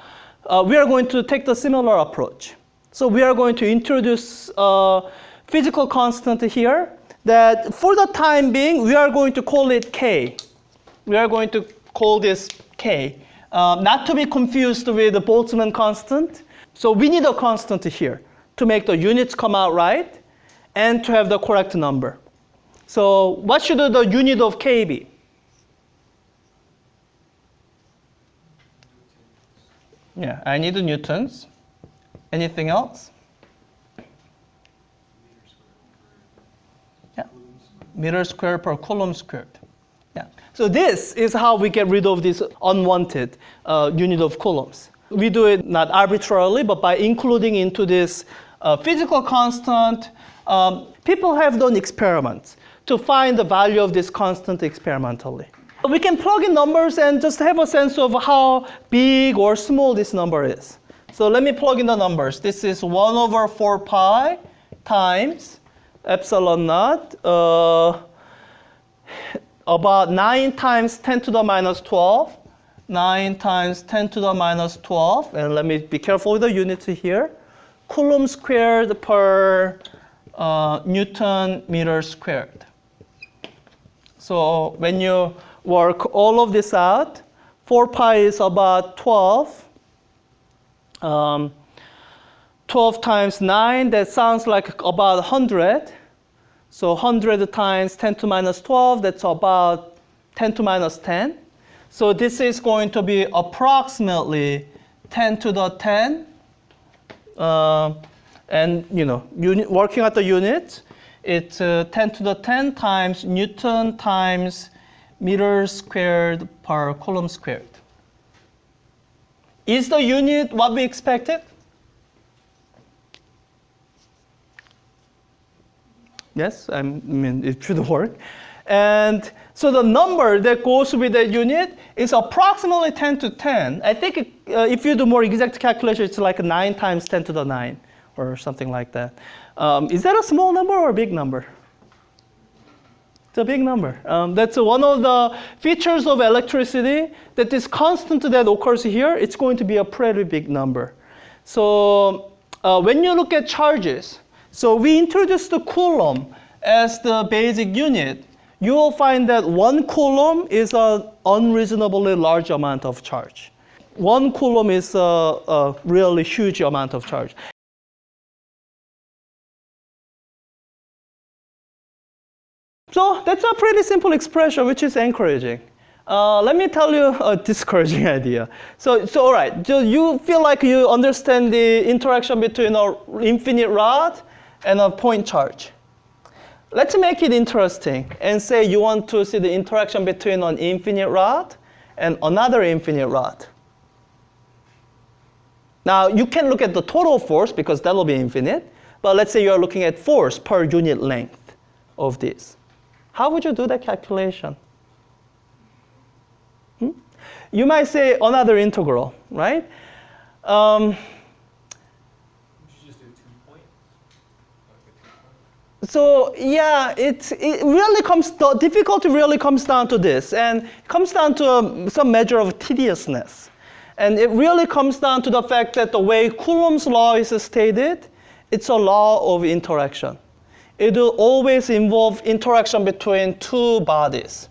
We are going to take the similar approach. So we are going to introduce a physical constant here that for the time being, we are going to call it K. We are going to call this K, not to be confused with the Boltzmann constant. So we need a constant here to make the units come out right and to have the correct number. So what should the unit of K be? Yeah, I need the newtons. Anything else? Yeah, meter squared per coulomb squared. Yeah. So this is how we get rid of this unwanted unit of coulombs. We do it not arbitrarily, but by including into this physical constant. People have done experiments to find the value of this constant experimentally. We can plug in numbers and just have a sense of how big or small this number is. So let me plug in the numbers. This is 1 over 4 pi times epsilon naught, about 9 times 10 to the minus 12. 9 times 10 to the minus 12. And let me be careful with the units here. Coulomb squared per Newton meter squared. So when you work all of this out, 4 pi is about 12. 12 times 9, that sounds like about 100. So 100 times 10 to minus 12, that's about 10 to minus 10. So this is going to be approximately 10 to the 10. And working at the unit, it's 10 to the 10 times Newton times meter squared per Coulomb squared. Is the unit what we expected? Yes, I mean, it should work. And so the number that goes with the unit is approximately 10 to 10. I think if you do more exact calculation, it's like 9 times 10 to the 9 or something like that. Is that a small number or a big number? It's a big number. That's one of the features of electricity, that this constant that occurs here, it's going to be a pretty big number. So when you look at charges, so we introduced the Coulomb as the basic unit. You will find that 1 Coulomb is an unreasonably large amount of charge. 1 Coulomb is a really huge amount of charge. So that's a pretty simple expression, which is encouraging. Let me tell you a discouraging idea. So all right, so you feel like you understand the interaction between an infinite rod and a point charge. Let's make it interesting and say you want to see the interaction between an infinite rod and another infinite rod. Now, you can look at the total force because that will be infinite, but let's say you're looking at force per unit length of this. How would you do that calculation? You might say another integral, right? So yeah, the difficulty really comes down to this, and it comes down to some measure of tediousness. And it really comes down to the fact that the way Coulomb's law is stated, it's a law of interaction. It will always involve interaction between two bodies.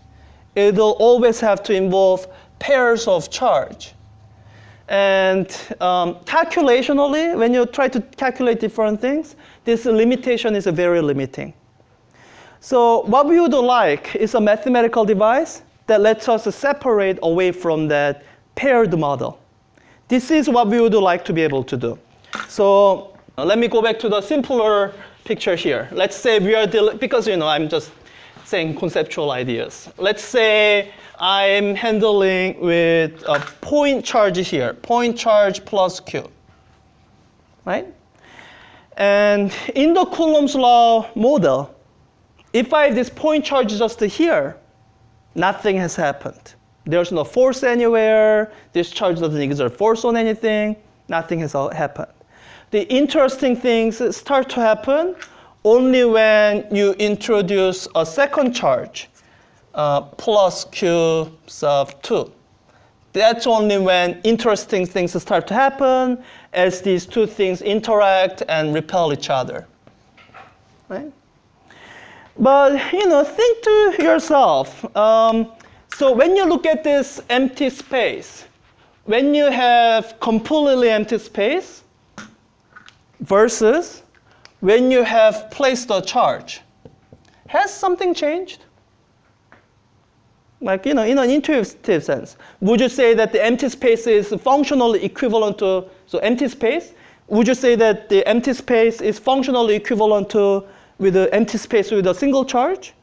It will always have to involve pairs of charge. And calculationally, when you try to calculate different things, this limitation is very limiting. So what we would like is a mathematical device that lets us separate away from that paired model. This is what we would like to be able to do. So let me go back to the simpler picture here. Let's say we are because I'm just saying conceptual ideas. Let's say I'm handling with a point charge here, point charge plus Q, right? And in the Coulomb's law model, if I have this point charge just here, nothing has happened. There's no force anywhere. This charge doesn't exert force on anything. Nothing has happened. The interesting things start to happen only when you introduce a second charge, plus Q sub 2. That's only when interesting things start to happen as these two things interact and repel each other, right? But think to yourself. So when you look at this empty space, when you have completely empty space versus when you have placed a charge, has something changed? Like, in an intuitive sense, would you say that the empty space is functionally equivalent to, so empty space, would you say that the empty space is functionally equivalent to with the empty space with a single charge?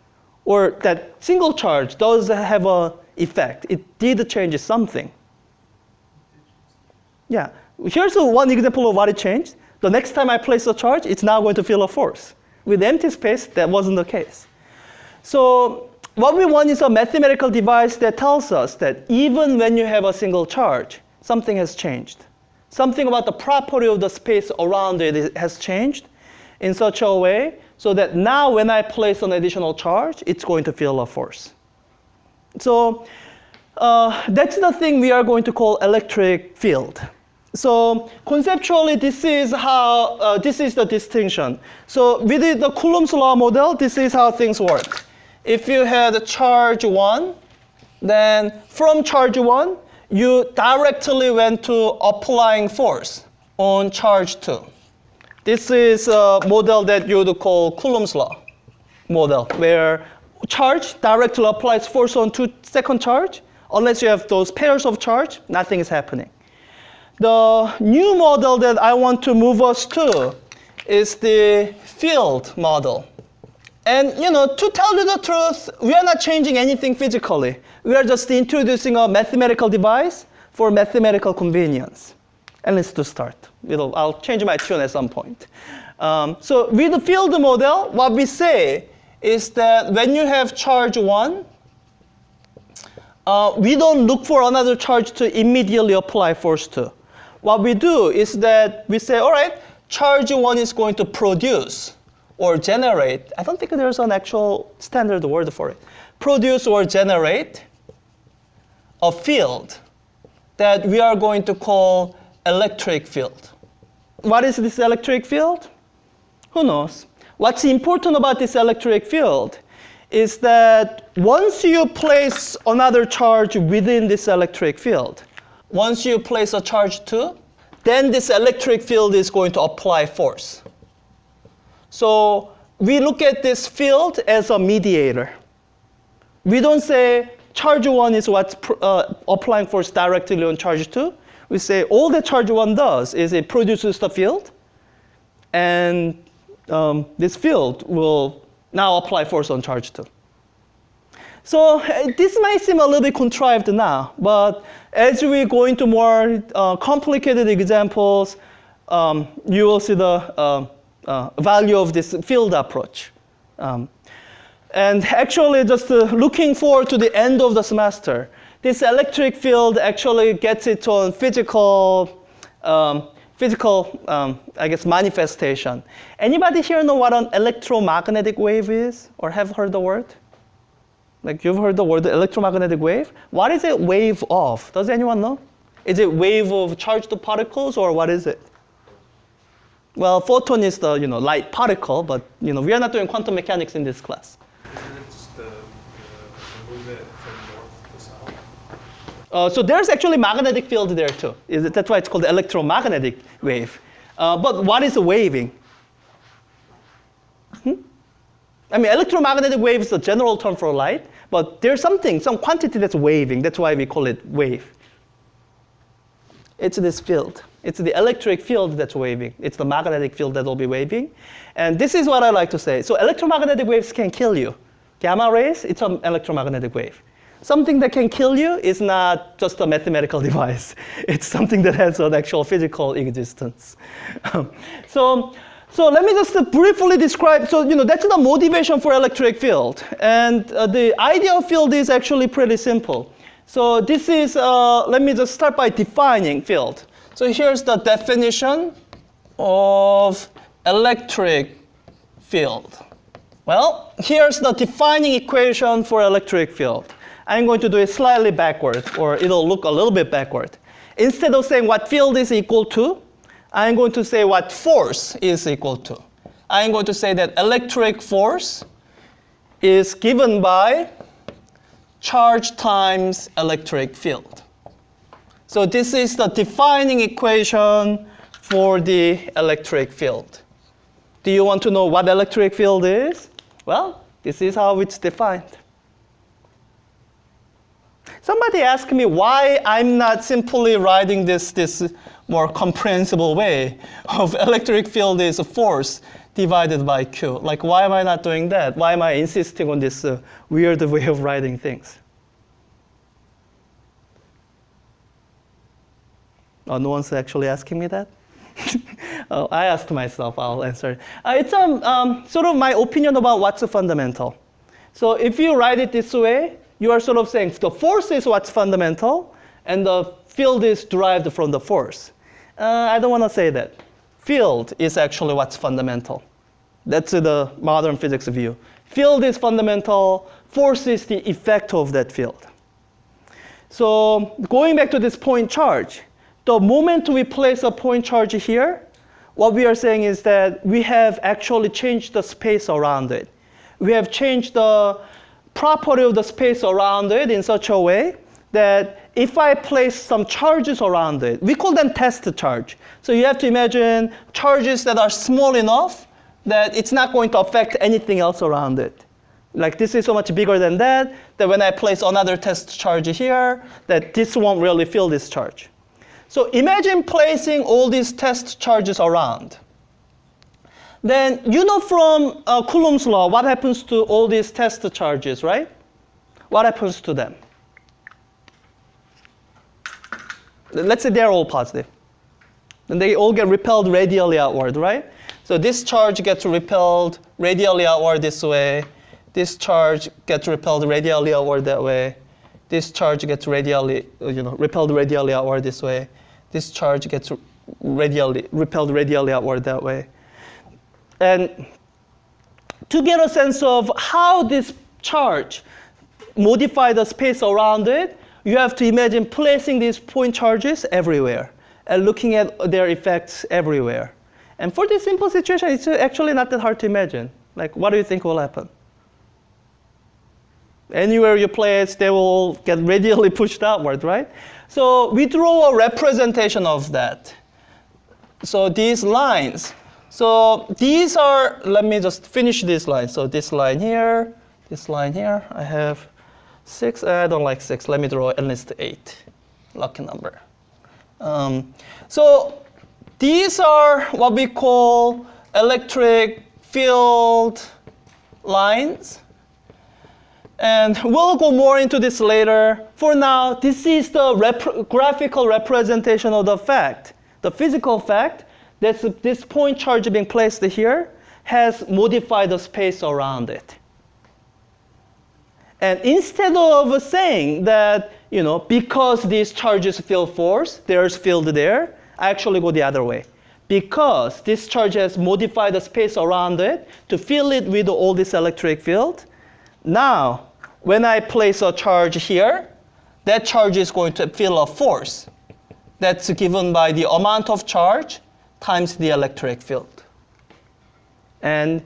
Or that single charge does have an effect? It did change something. Yeah, here's one example of what it changed. The next time I place a charge, it's now going to feel a force. With empty space, that wasn't the case. So what we want is a mathematical device that tells us that even when you have a single charge, something has changed. Something about the property of the space around it has changed. in such a way so that now when I place an additional charge, it's going to feel a force. So that's the thing we are going to call electric field. So conceptually, this is how this is the distinction. So with the Coulomb's law model, this is how things work. If you had charge 1, then from charge 1, you directly went to applying force on charge 2. This is a model that you would call Coulomb's law model, where charge directly applies force on second charge. Unless you have those pairs of charge, nothing is happening. The new model that I want to move us to is the field model. And to tell you the truth, we are not changing anything physically. We are just introducing a mathematical device for mathematical convenience. And let's just start. I'll change my tune at some point. So with the field model, what we say is that when you have charge 1, we don't look for another charge to immediately apply force to. What we do is that we say, all right, charge 1 is going to produce or generate. I don't think there's an actual standard word for it. Produce or generate a field that we are going to call electric field. What is this electric field? Who knows? What's important about this electric field is that once you place another charge within this electric field, once you place a charge 2, then this electric field is going to apply force. So we look at this field as a mediator. We don't say charge 1 is what's applying force directly on charge 2. We say all that charge 1 does is it produces the field, and this field will now apply force on charge 2. So this might seem a little bit contrived now, but as we go into more complicated examples, you will see the value of this field approach. And actually, just looking forward to the end of the semester, this electric field actually gets its own physical, I guess, manifestation. Anybody here know what an electromagnetic wave is, or have heard the word? Like you've heard the word electromagnetic wave? What is it wave of? Does anyone know? Is it wave of charged particles, or what is it? Well, photon is the light particle, but we are not doing quantum mechanics in this class. Isn't it just the movement from north to south? So there's actually magnetic field there too. That's why it's called electromagnetic wave. But what is waving? I mean, electromagnetic wave is a general term for light, but there's some quantity that's waving. That's why we call it wave. It's this field. It's the electric field that's waving. It's the magnetic field that will be waving. And this is what I like to say. So electromagnetic waves can kill you. Gamma rays, it's an electromagnetic wave. Something that can kill you is not just a mathematical device. It's something that has an actual physical existence. So let me just briefly describe. So that's the motivation for electric field. And the idea of field is actually pretty simple. So this is, let me just start by defining field. So here's the definition of electric field. Well, here's the defining equation for electric field. I'm going to do it slightly backward, or it'll look a little bit backward. Instead of saying what field is equal to, I'm going to say what force is equal to. I'm going to say that electric force is given by charge times electric field. So this is the defining equation for the electric field. Do you want to know what electric field is? Well, this is how it's defined. Somebody asked me why I'm not simply writing this more comprehensible way of electric field is a force divided by Q. Like, why am I not doing that? Why am I insisting on this weird way of writing things? Oh, no one's actually asking me that? Oh, I asked myself, I'll answer. It's sort of my opinion about what's fundamental. So if you write it this way, you are sort of saying the force is what's fundamental, and the field is derived from the force. I don't want to say that. Field is actually what's fundamental. That's the modern physics view. Field is fundamental, force is the effect of that field. So going back to this point charge, the moment we place a point charge here, what we are saying is that we have actually changed the space around it. We have changed the property of the space around it in such a way that if I place some charges around it, we call them test charge. So you have to imagine charges that are small enough that it's not going to affect anything else around it. Like this is so much bigger than that when I place another test charge here, that this won't really feel this charge. So imagine placing all these test charges around. Then you know from Coulomb's law what happens to all these test charges, right? What happens to them? Let's say they're all positive. Then they all get repelled radially outward, right? So this charge gets repelled radially outward this way. This charge gets repelled radially outward that way. This charge gets repelled radially outward this way. This charge gets repelled radially outward that way. And to get a sense of how this charge modifies the space around it, you have to imagine placing these point charges everywhere and looking at their effects everywhere. And for this simple situation, it's actually not that hard to imagine. Like, what do you think will happen? Anywhere you place, they will get radially pushed outward, right? So we draw a representation of that. So these lines. So these are, let me just finish this line. So this line here, I have 6. I don't like 6. Let me draw at least 8. Lucky number. So these are what we call electric field lines. And we'll go more into this later. For now, this is the graphical representation of the fact, the physical fact that this point charge being placed here has modified the space around it. And instead of saying that, because these charges feel force, there's field there, I actually go the other way. Because this charge has modified the space around it to fill it with all this electric field, now, when I place a charge here, that charge is going to feel a force that's given by the amount of charge times the electric field. And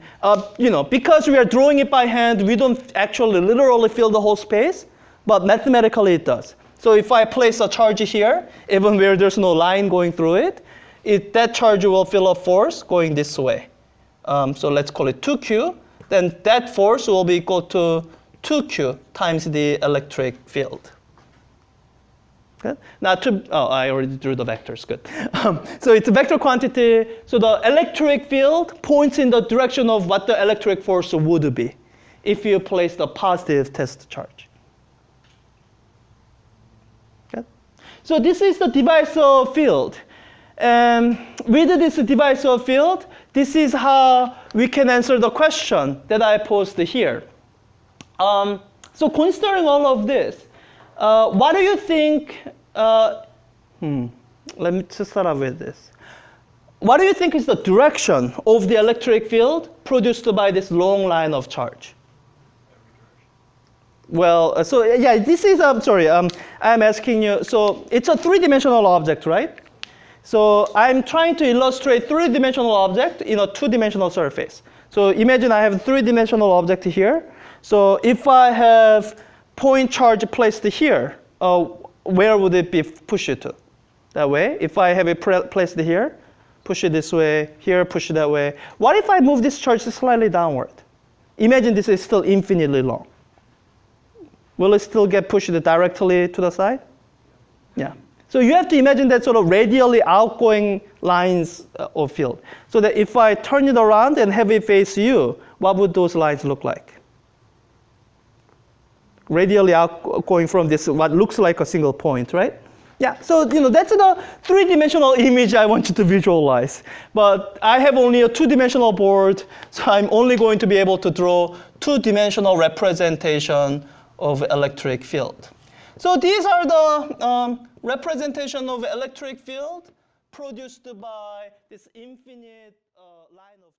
because we are drawing it by hand, we don't actually literally fill the whole space, but mathematically it does. So if I place a charge here, even where there's no line going through it, that charge will feel a force going this way. So let's call it 2Q. Then that force will be equal to 2Q times the electric field. Good. Now, I already drew the vectors. Good. So it's a vector quantity. So the electric field points in the direction of what the electric force would be if you place the positive test charge. Good. So this is the divisor field. And with this divisor field, this is how we can answer the question that I posed here. So considering all of this, what do you think, let me just start off with this. What do you think is the direction of the electric field produced by this long line of charge? Well, so yeah, this is, I'm asking you, so it's a three-dimensional object, right? So I'm trying to illustrate three-dimensional object in a two-dimensional surface. So imagine I have a three-dimensional object here. So if I have point charge placed here, where would it be pushed to? That way. If I have it placed here, push it this way, here, push it that way. What if I move this charge slightly downward? Imagine this is still infinitely long. Will it still get pushed directly to the side? Yeah. So you have to imagine that sort of radially outgoing lines of field. So that if I turn it around and have it face you, what would those lines look like? Radially outgoing from this, what looks like a single point, right? Yeah, so that's the three-dimensional image I want you to visualize. But I have only a two-dimensional board, so I'm only going to be able to draw two-dimensional representation of electric field. So these are the representation of electric field produced by this infinite line of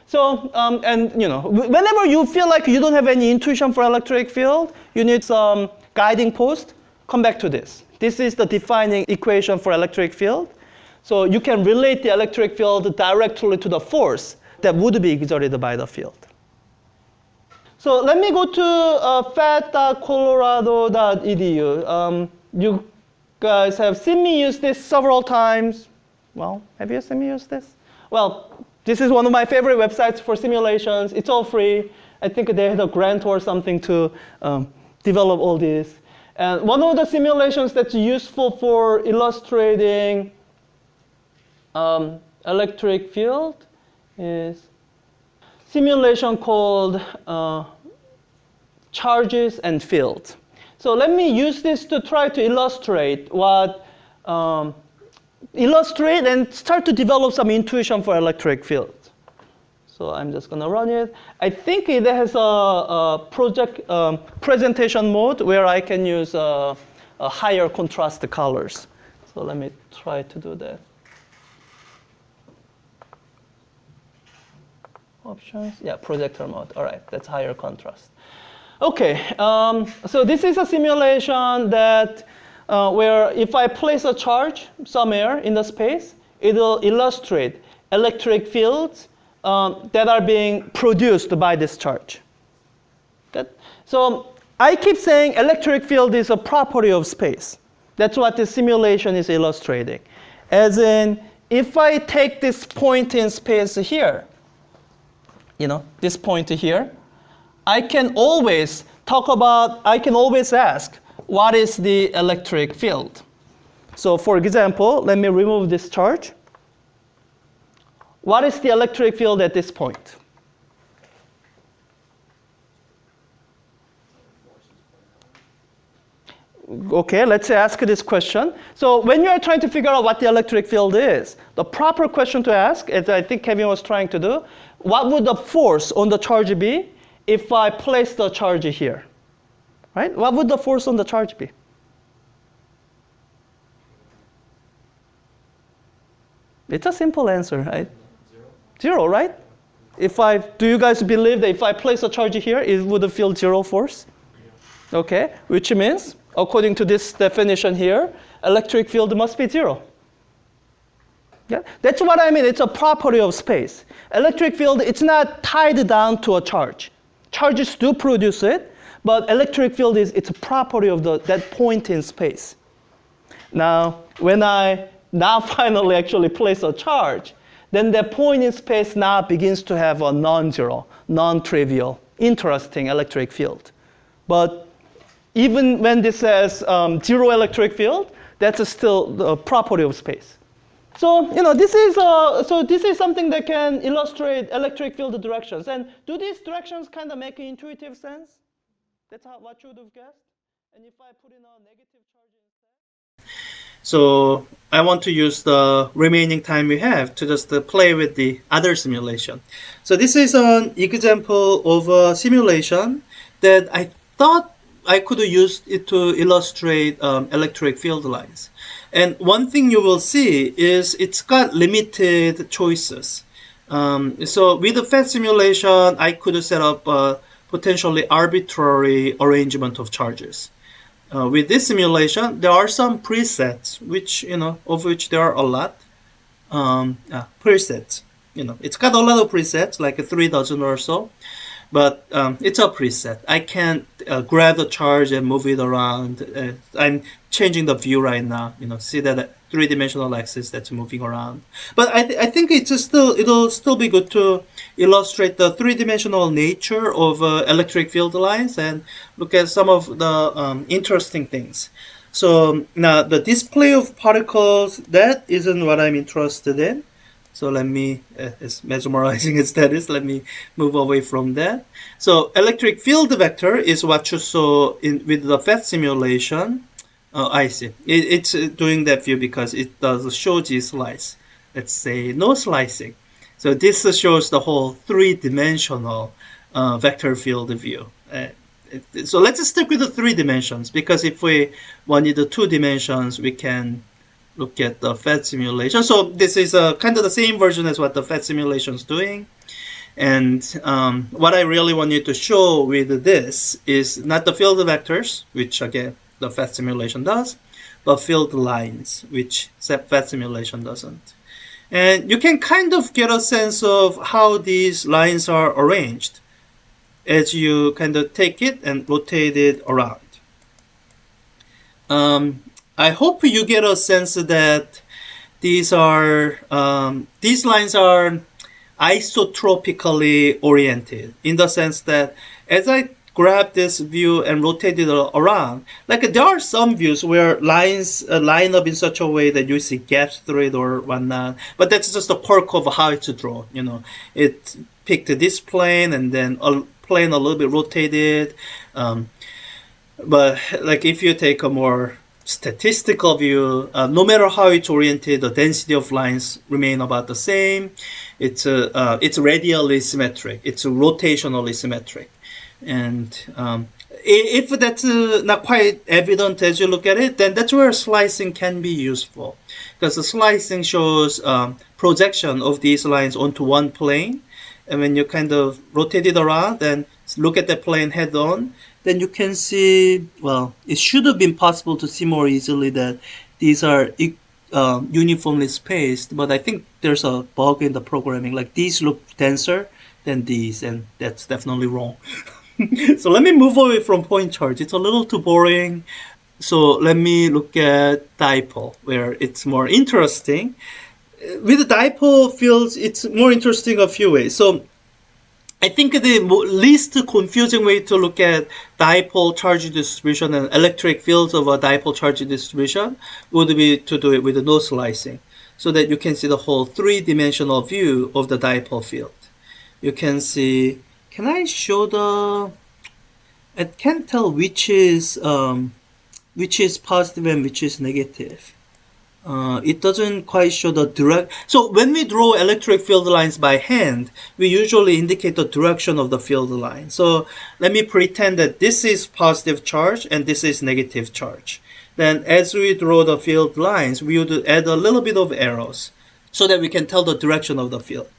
So, and whenever you feel like you don't have any intuition for electric field, you need some guiding post, come back to this. This is the defining equation for electric field. So you can relate the electric field directly to the force that would be exerted by the field. So let me go to fat.colorado.edu. You guys have seen me use this several times. Well, have you seen me use this? Well, this is one of my favorite websites for simulations. It's all free. I think they had a grant or something to develop all this. And one of the simulations that's useful for illustrating electric field is simulation called charges and fields. So let me use this to try to illustrate illustrate and start to develop some intuition for electric field. So I'm just going to run it. I think it has a presentation mode where I can use a higher contrast colors. So let me try to do that. Options, yeah, projector mode. All right, that's higher contrast. Okay, so this is a simulation that where if I place a charge somewhere in the space, it will illustrate electric fields that are being produced by this charge. So I keep saying electric field is a property of space. That's what the simulation is illustrating. As in, if I take this point in space here, this point here, I can always ask, what is the electric field? So for example, let me remove this charge. What is the electric field at this point? Okay, let's ask this question. So when you are trying to figure out what the electric field is, the proper question to ask, as I think Kevin was trying to do, what would the force on the charge be if I place the charge here? Right? What would the force on the charge be? It's a simple answer, right? Zero, right? Do you guys believe that if I place a charge here, it would feel zero force? Okay, which means, according to this definition here, electric field must be zero. Yeah, that's what I mean. It's a property of space. Electric field, it's not tied down to a charge. Charges do produce it, but electric field it's a property of that point in space. Now, when I finally actually place a charge, then that point in space now begins to have a non-zero, non-trivial, interesting electric field. But even when this says zero electric field, that's still the property of space. So this is something that can illustrate electric field directions. And do these directions kind of make intuitive sense? That's what you would have guessed. And if I put in a negative charge instead. So I want to use the remaining time we have to just play with the other simulation. So this is an example of a simulation that I thought I could use it to illustrate electric field lines. And one thing you will see is it's got limited choices. So with the PHYS simulation, I could set up a potentially arbitrary arrangement of charges. With this simulation, there are some presets, of which there are a lot. Presets, it's got a lot of presets, like 3 dozen or so. But it's a preset. I can't grab the charge and move it around. I'm changing the view right now. See that 3-dimensional axis that's moving around. But I think it'll still be good to illustrate the 3-dimensional nature of electric field lines and look at some of the interesting things. So now the display of particles, that isn't what I'm interested in. So let me, as mesmerizing as that is, let me move away from that. So electric field vector is what you saw with the PHYS simulation. I see. It's doing that view because it does show G-slice. Let's say no slicing. So this shows the whole 3-dimensional vector field view. So let's stick with the 3 dimensions, because if we wanted the 2 dimensions, we can look at the PHYS simulation. So this is kind of the same version as what the PHYS simulation is doing. And what I really want you to show with this is not the field vectors, which again the PHYS simulation does, but field lines, which PHYS simulation doesn't. And you can kind of get a sense of how these lines are arranged as you kind of take it and rotate it around. I hope you get a sense that these lines are isotropically oriented, in the sense that as I grab this view and rotate it around, like there are some views where lines line up in such a way that you see gaps through it or whatnot, but that's just the quirk of how it's drawn. You know, it picked this plane and then a plane a little bit rotated, but like if you take a more statistical view, no matter how it's oriented, the density of lines remain about the same. It's radially symmetric. It's rotationally symmetric, and if that's not quite evident as you look at it, then that's where slicing can be useful, because the slicing shows projection of these lines onto one plane, and when you kind of rotate it around and look at the plane head on, then you can see, well, it should have been possible to see more easily that these are uniformly spaced, but I think there's a bug in the programming. Like these look denser than these, and that's definitely wrong. So let me move away from point charge. It's a little too boring. So let me look at dipole, where it's more interesting. With dipole fields, it's more interesting a few ways. So I think the least confusing way to look at dipole charge distribution and electric fields of a dipole charge distribution would be to do it with no slicing, so that you can see the whole three-dimensional view of the dipole field. You can see, can I show I can't tell which is positive and which is negative. It doesn't quite show the direct. So when we draw electric field lines by hand, we usually indicate the direction of the field line. So let me pretend that this is positive charge and this is negative charge. Then as we draw the field lines, we would add a little bit of arrows so that we can tell the direction of the field.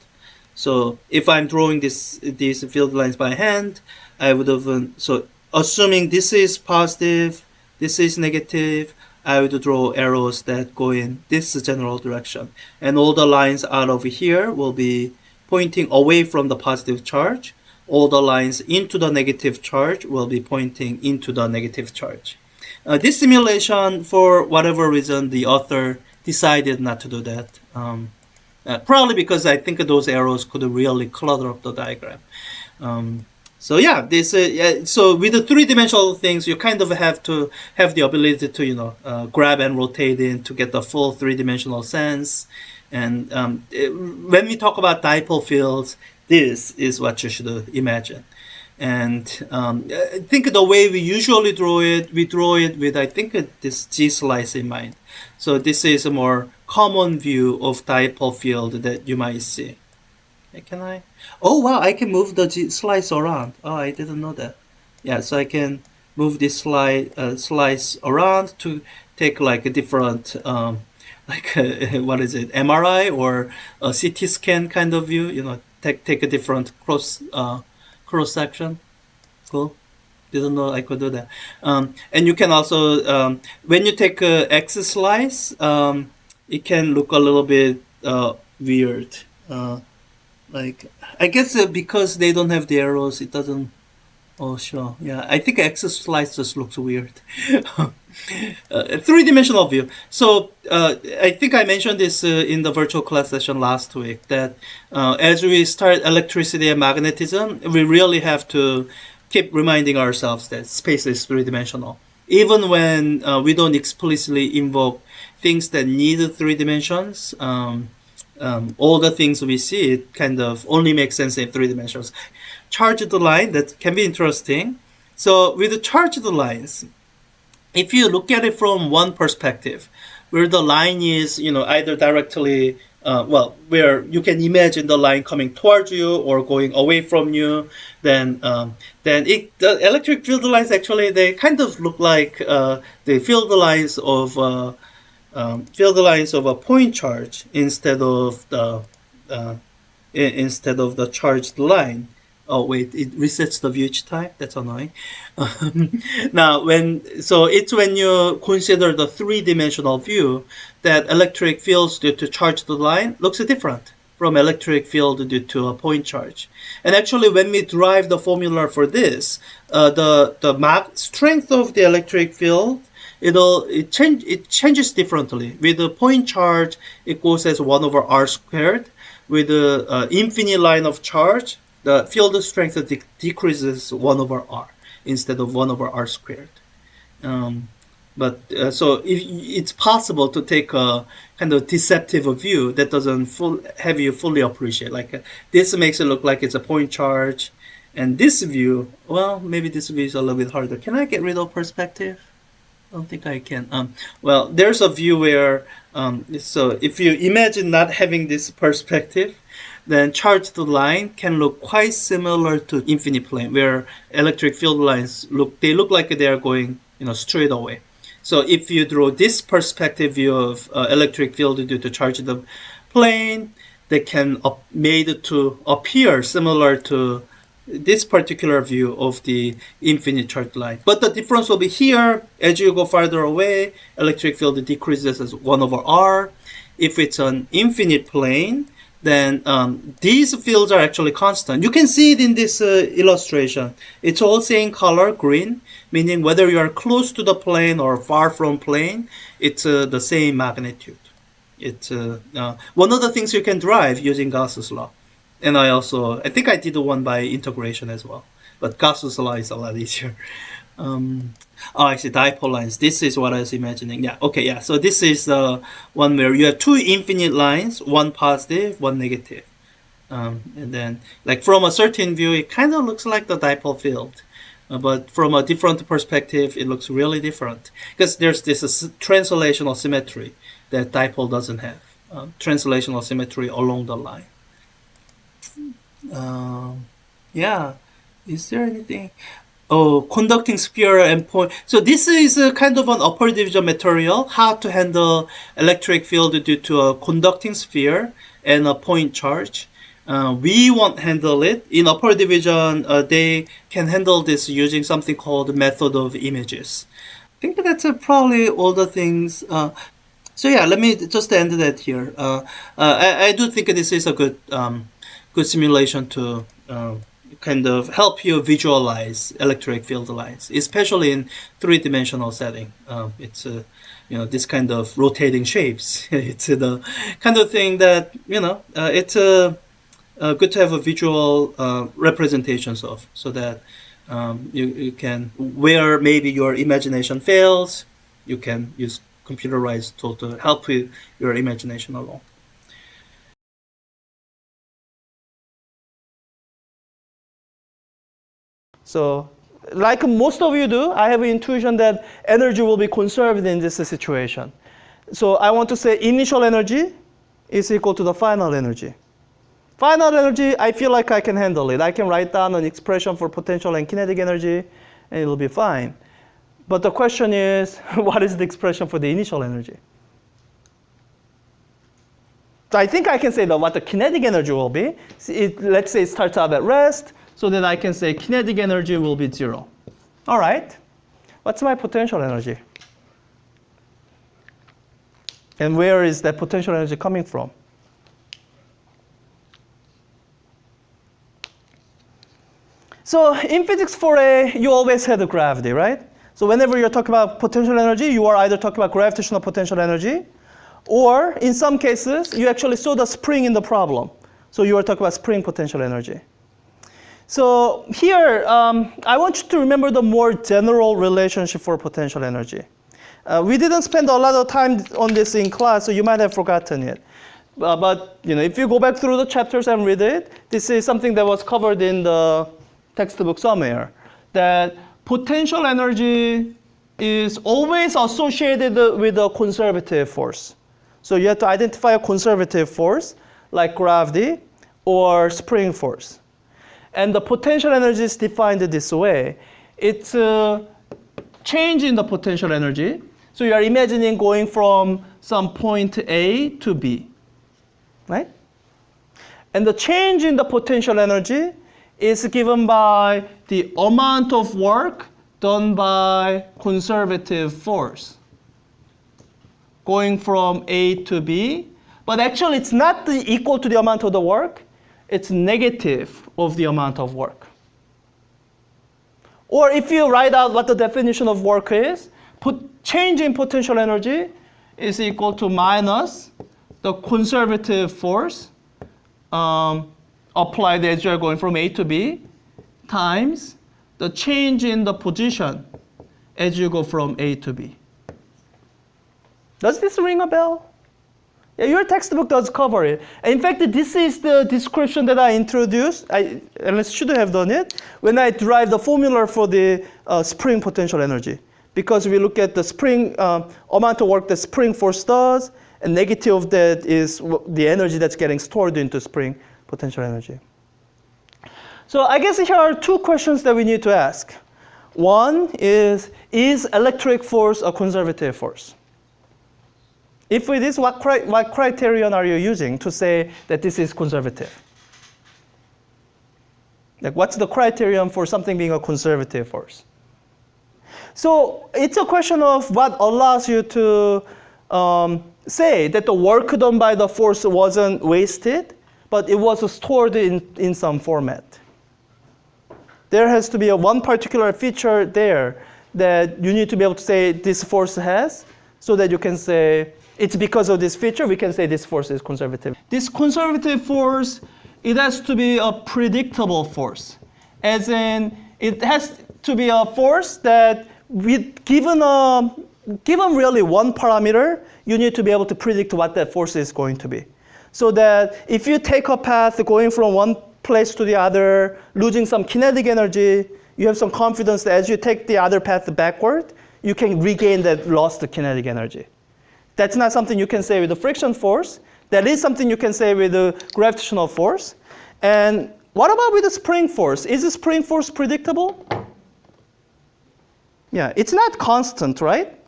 So if I'm drawing these field lines by hand, I would have, so assuming this is positive, this is negative, I would draw arrows that go in this general direction. And all the lines out of here will be pointing away from the positive charge. All the lines into the negative charge will be pointing into the negative charge. This simulation, for whatever reason, the author decided not to do that. Probably because I think those arrows could really clutter up the diagram. So yeah, this so with the three-dimensional things, you kind of have to have the ability to grab and rotate in to get the full three-dimensional sense. And when we talk about dipole fields, this is what you should imagine. And I think the way we usually draw it, we draw it with, I think, this G-slice in mind. So this is a more common view of dipole field that you might see. Can I? Oh wow, I can move the slice around. Oh, I didn't know that. Yeah, so I can move this slice around to take like a different, what is it, MRI or a CT scan kind of view. Take a different cross section. Cool. Didn't know I could do that. And you can also, when you take a X slice, it can look a little bit weird. Like, I guess because they don't have the arrows, it doesn't. Oh, sure. Yeah, I think X slice just looks weird. Three-dimensional view. So I think I mentioned this in the virtual class session last week, that as we start electricity and magnetism, we really have to keep reminding ourselves that space is three-dimensional. Even when we don't explicitly invoke things that need three dimensions, all the things we see, it kind of only makes sense in three dimensions. Charged line, that can be interesting. So with the charged lines, if you look at it from one perspective, where the line is, either directly, where you can imagine the line coming towards you or going away from you, then the electric field lines, actually, they kind of look like the field lines of a point charge instead of instead of the charged line. Oh wait, it resets the view each time. That's annoying. Now, it's when you consider the three-dimensional view that electric fields due to charged line looks different from electric field due to a point charge. And actually, when we derive the formula for this, the strength of the electric field it changes differently. With the point charge, it goes as 1 over r squared. With the infinite line of charge, the field strength decreases 1 over r instead of 1 over r squared. So if it's possible to take a kind of deceptive view that doesn't have you fully appreciate. Like this makes it look like it's a point charge, and this view, well, maybe this view is a little bit harder. Can I get rid of perspective? I don't think I can. Well, there's a view where, so if you imagine not having this perspective, then charged line can look quite similar to infinite plane, where electric field lines look like they are going, straight away. So if you draw this perspective view of electric field due to charged plane, they can made to appear similar to this particular view of the infinite charged line. But the difference will be here, as you go farther away, electric field decreases as 1 over r. If it's an infinite plane, then these fields are actually constant. You can see it in this illustration. It's all same color, green, meaning whether you are close to the plane or far from plane, it's the same magnitude. It's one of the things you can derive using Gauss's law. And I think I did one by integration as well. But Gauss's law is a lot easier. Actually, dipole lines. This is what I was imagining. Yeah, okay, yeah. So this is the one where you have two infinite lines, one positive, one negative. And then, like from a certain view, it kind of looks like the dipole field. But from a different perspective, it looks really different. Because there's this translational symmetry that dipole doesn't have. Translational symmetry along the line. Yeah, is there anything? Oh, conducting sphere and point. So this is a kind of an upper division material, how to handle electric field due to a conducting sphere and a point charge. We won't handle it. In upper division, they can handle this using something called method of images. I think that's probably all the things. So yeah, let me just end that here. I do think this is a good simulation to kind of help you visualize electric field lines, especially in three-dimensional setting. It's this kind of rotating shapes. It's the kind of thing that it's good to have a visual representations of, so that you can, where maybe your imagination fails, you can use computerized tool to help with your imagination along. So, like most of you do, I have an intuition that energy will be conserved in this situation. So I want to say initial energy is equal to the final energy. Final energy, I feel like I can handle it. I can write down an expression for potential and kinetic energy, and it'll be fine. But the question is, what is the expression for the initial energy? So I think I can say what the kinetic energy will be. Let's say it starts out at rest, so then I can say kinetic energy will be 0. All right. What's my potential energy? And where is that potential energy coming from? So in physics 4a, you always had the gravity, right? So whenever you're talking about potential energy, you are either talking about gravitational potential energy, or in some cases, you actually saw the spring in the problem. So you are talking about spring potential energy. So here, I want you to remember the more general relationship for potential energy. We didn't spend a lot of time on this in class, so you might have forgotten it. But if you go back through the chapters and read it, this is something that was covered in the textbook somewhere, that potential energy is always associated with a conservative force. So you have to identify a conservative force, like gravity or spring force. And the potential energy is defined this way. It's a change in the potential energy. So you are imagining going from some point A to B, right? And the change in the potential energy is given by the amount of work done by conservative force going from A to B. But actually, it's not equal to the amount of the work. It's negative of the amount of work. Or if you write out what the definition of work is, change in potential energy is equal to minus the conservative force applied as you are going from A to B times the change in the position as you go from A to B. Does this ring a bell? Yeah, your textbook does cover it. In fact, this is the description that I introduced, and I should have done it, when I derived the formula for the spring potential energy. Because we look at the spring amount of work that spring force does, and negative of that is the energy that's getting stored into spring potential energy. So I guess here are two questions that we need to ask. One is electric force a conservative force? If it is, what criterion are you using to say that this is conservative? Like, what's the criterion for something being a conservative force? So it's a question of what allows you to say that the work done by the force wasn't wasted, but it was stored in some format. There has to be one particular feature there that you need to be able to say this force has, so that you can say it's because of this feature, we can say this force is conservative. This conservative force, it has to be a predictable force. As in, it has to be a force that given really one parameter, you need to be able to predict what that force is going to be. So that if you take a path going from one place to the other, losing some kinetic energy, you have some confidence that as you take the other path backward, you can regain that lost kinetic energy. That's not something you can say with the friction force. That is something you can say with the gravitational force. And what about with the spring force? Is the spring force predictable? Yeah, it's not constant, right?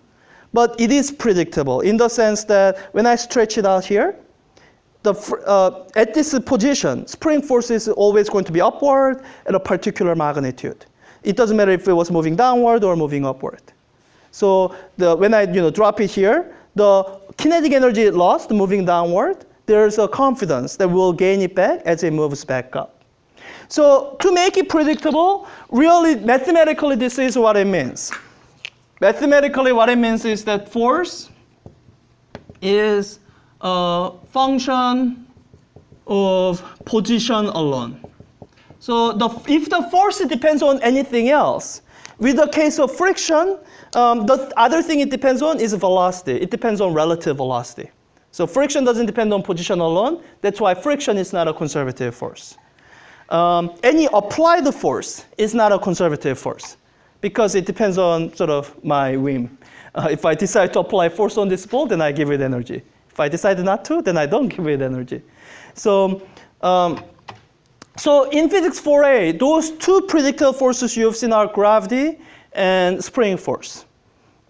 But it is predictable in the sense that when I stretch it out here, at this position, spring force is always going to be upward at a particular magnitude. It doesn't matter if it was moving downward or moving upward. So when I drop it here, the kinetic energy lost moving downward, there's a confidence that we'll gain it back as it moves back up. So to make it predictable, really mathematically this is what it means. Mathematically what it means is that force is a function of position alone. So if the force depends on anything else, with the case of friction, the other thing it depends on is velocity. It depends on relative velocity. So friction doesn't depend on position alone. That's why friction is not a conservative force. Any applied force is not a conservative force because it depends on sort of my whim. If I decide to apply force on this ball, then I give it energy. If I decide not to, then I don't give it energy. So in physics 4a, those two predictable forces you've seen are gravity and spring force.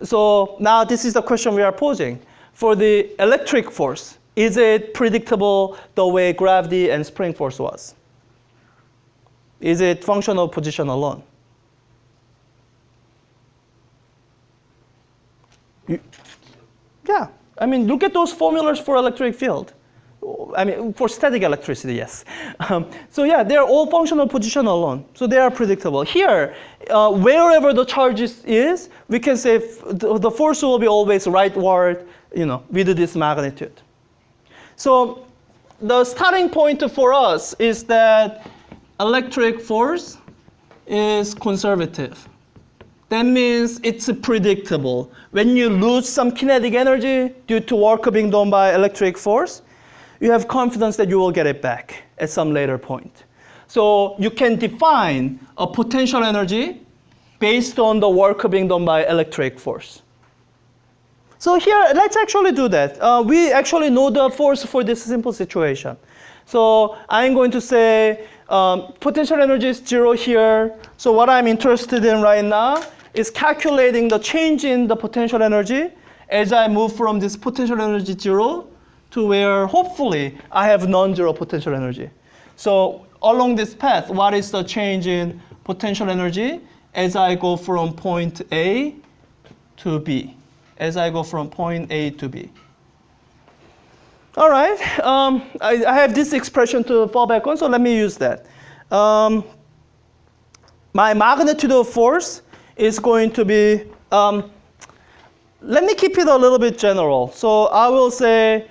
So now this is the question we are posing. For the electric force, is it predictable the way gravity and spring force was? Is it function of position alone? Yeah, I mean, look at those formulas for electric field. I mean, for static electricity, yes. So yeah, they're all functional position alone. So they are predictable. Here, wherever the charge is, we can say the force will be always rightward, with this magnitude. So the starting point for us is that electric force is conservative. That means it's predictable. When you lose some kinetic energy due to work being done by electric force, you have confidence that you will get it back at some later point. So you can define a potential energy based on the work being done by electric force. So here, let's actually do that. We actually know the force for this simple situation. So I'm going to say potential energy is 0 here. So what I'm interested in right now is calculating the change in the potential energy as I move from this potential energy 0 to where hopefully I have non-zero potential energy. So along this path, what is the change in potential energy as I go from point A to B? As I go from point A to B. All right, I have this expression to fall back on, so let me use that. My magnitude of force is going to be, let me keep it a little bit general. So I will say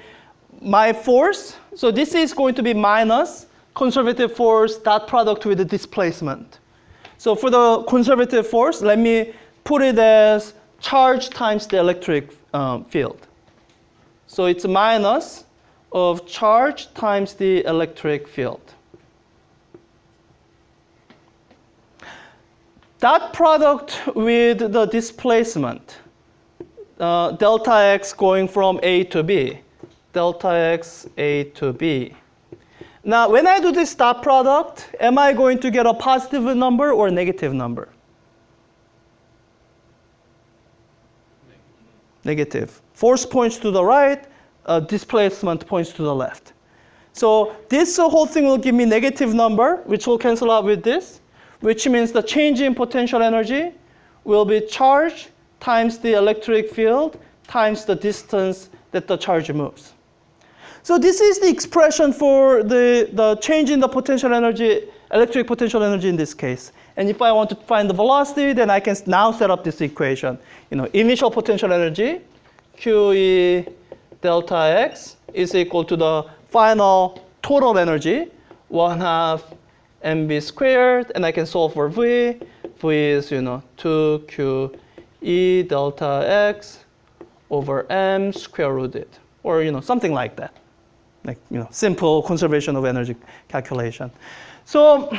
my force, so this is going to be minus conservative force dot product with the displacement. So for the conservative force, let me put it as charge times the electric field. So it's minus of charge times the electric field. Dot product with the displacement, delta x going from A to B, delta x A to B. Now, when I do this dot product, am I going to get a positive number or a negative number? Negative. Force points to the right, displacement points to the left. So this whole thing will give me negative number, which will cancel out with this, which means the change in potential energy will be charge times the electric field times the distance that the charge moves. So this is the expression for the change in the potential energy, electric potential energy in this case. And if I want to find the velocity, then I can now set up this equation. Initial potential energy, QE delta x is equal to the final total energy, 1/2 mv squared, and I can solve for v. V is 2q e delta x over m square rooted, or something like that, like simple conservation of energy calculation. So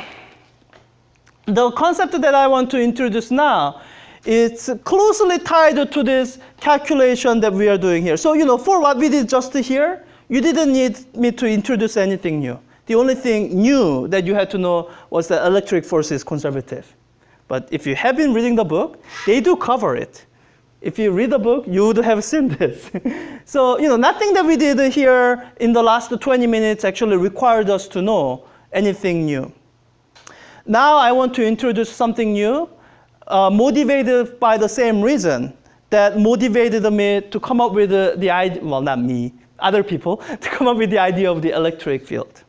the concept that I want to introduce now is closely tied to this calculation that we are doing here. So for what we did just here, you didn't need me to introduce anything new. The only thing new that you had to know was that electric force is conservative. But if you have been reading the book, they do cover it. If you read the book, you would have seen this. So nothing that we did here in the last 20 minutes actually required us to know anything new. Now I want to introduce something new, motivated by the same reason that motivated me to come up with the idea, well, not me, other people, to come up with the idea of the electric field.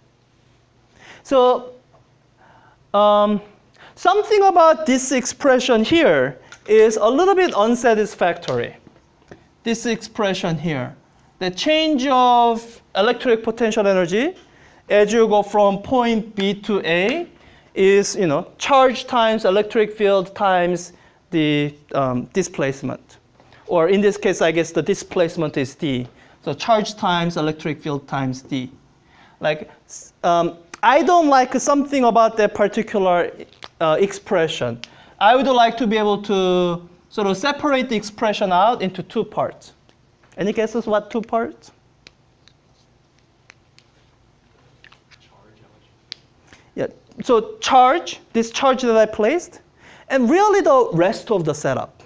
So something about this expression here is a little bit unsatisfactory. This expression here, the change of electric potential energy as you go from point B to A is charge times electric field times the displacement. Or in this case, I guess the displacement is D. So charge times electric field times D. I don't like something about that particular expression. I would like to be able to sort of separate the expression out into two parts. Any guesses what two parts? Yeah, so charge, this charge that I placed, and really the rest of the setup.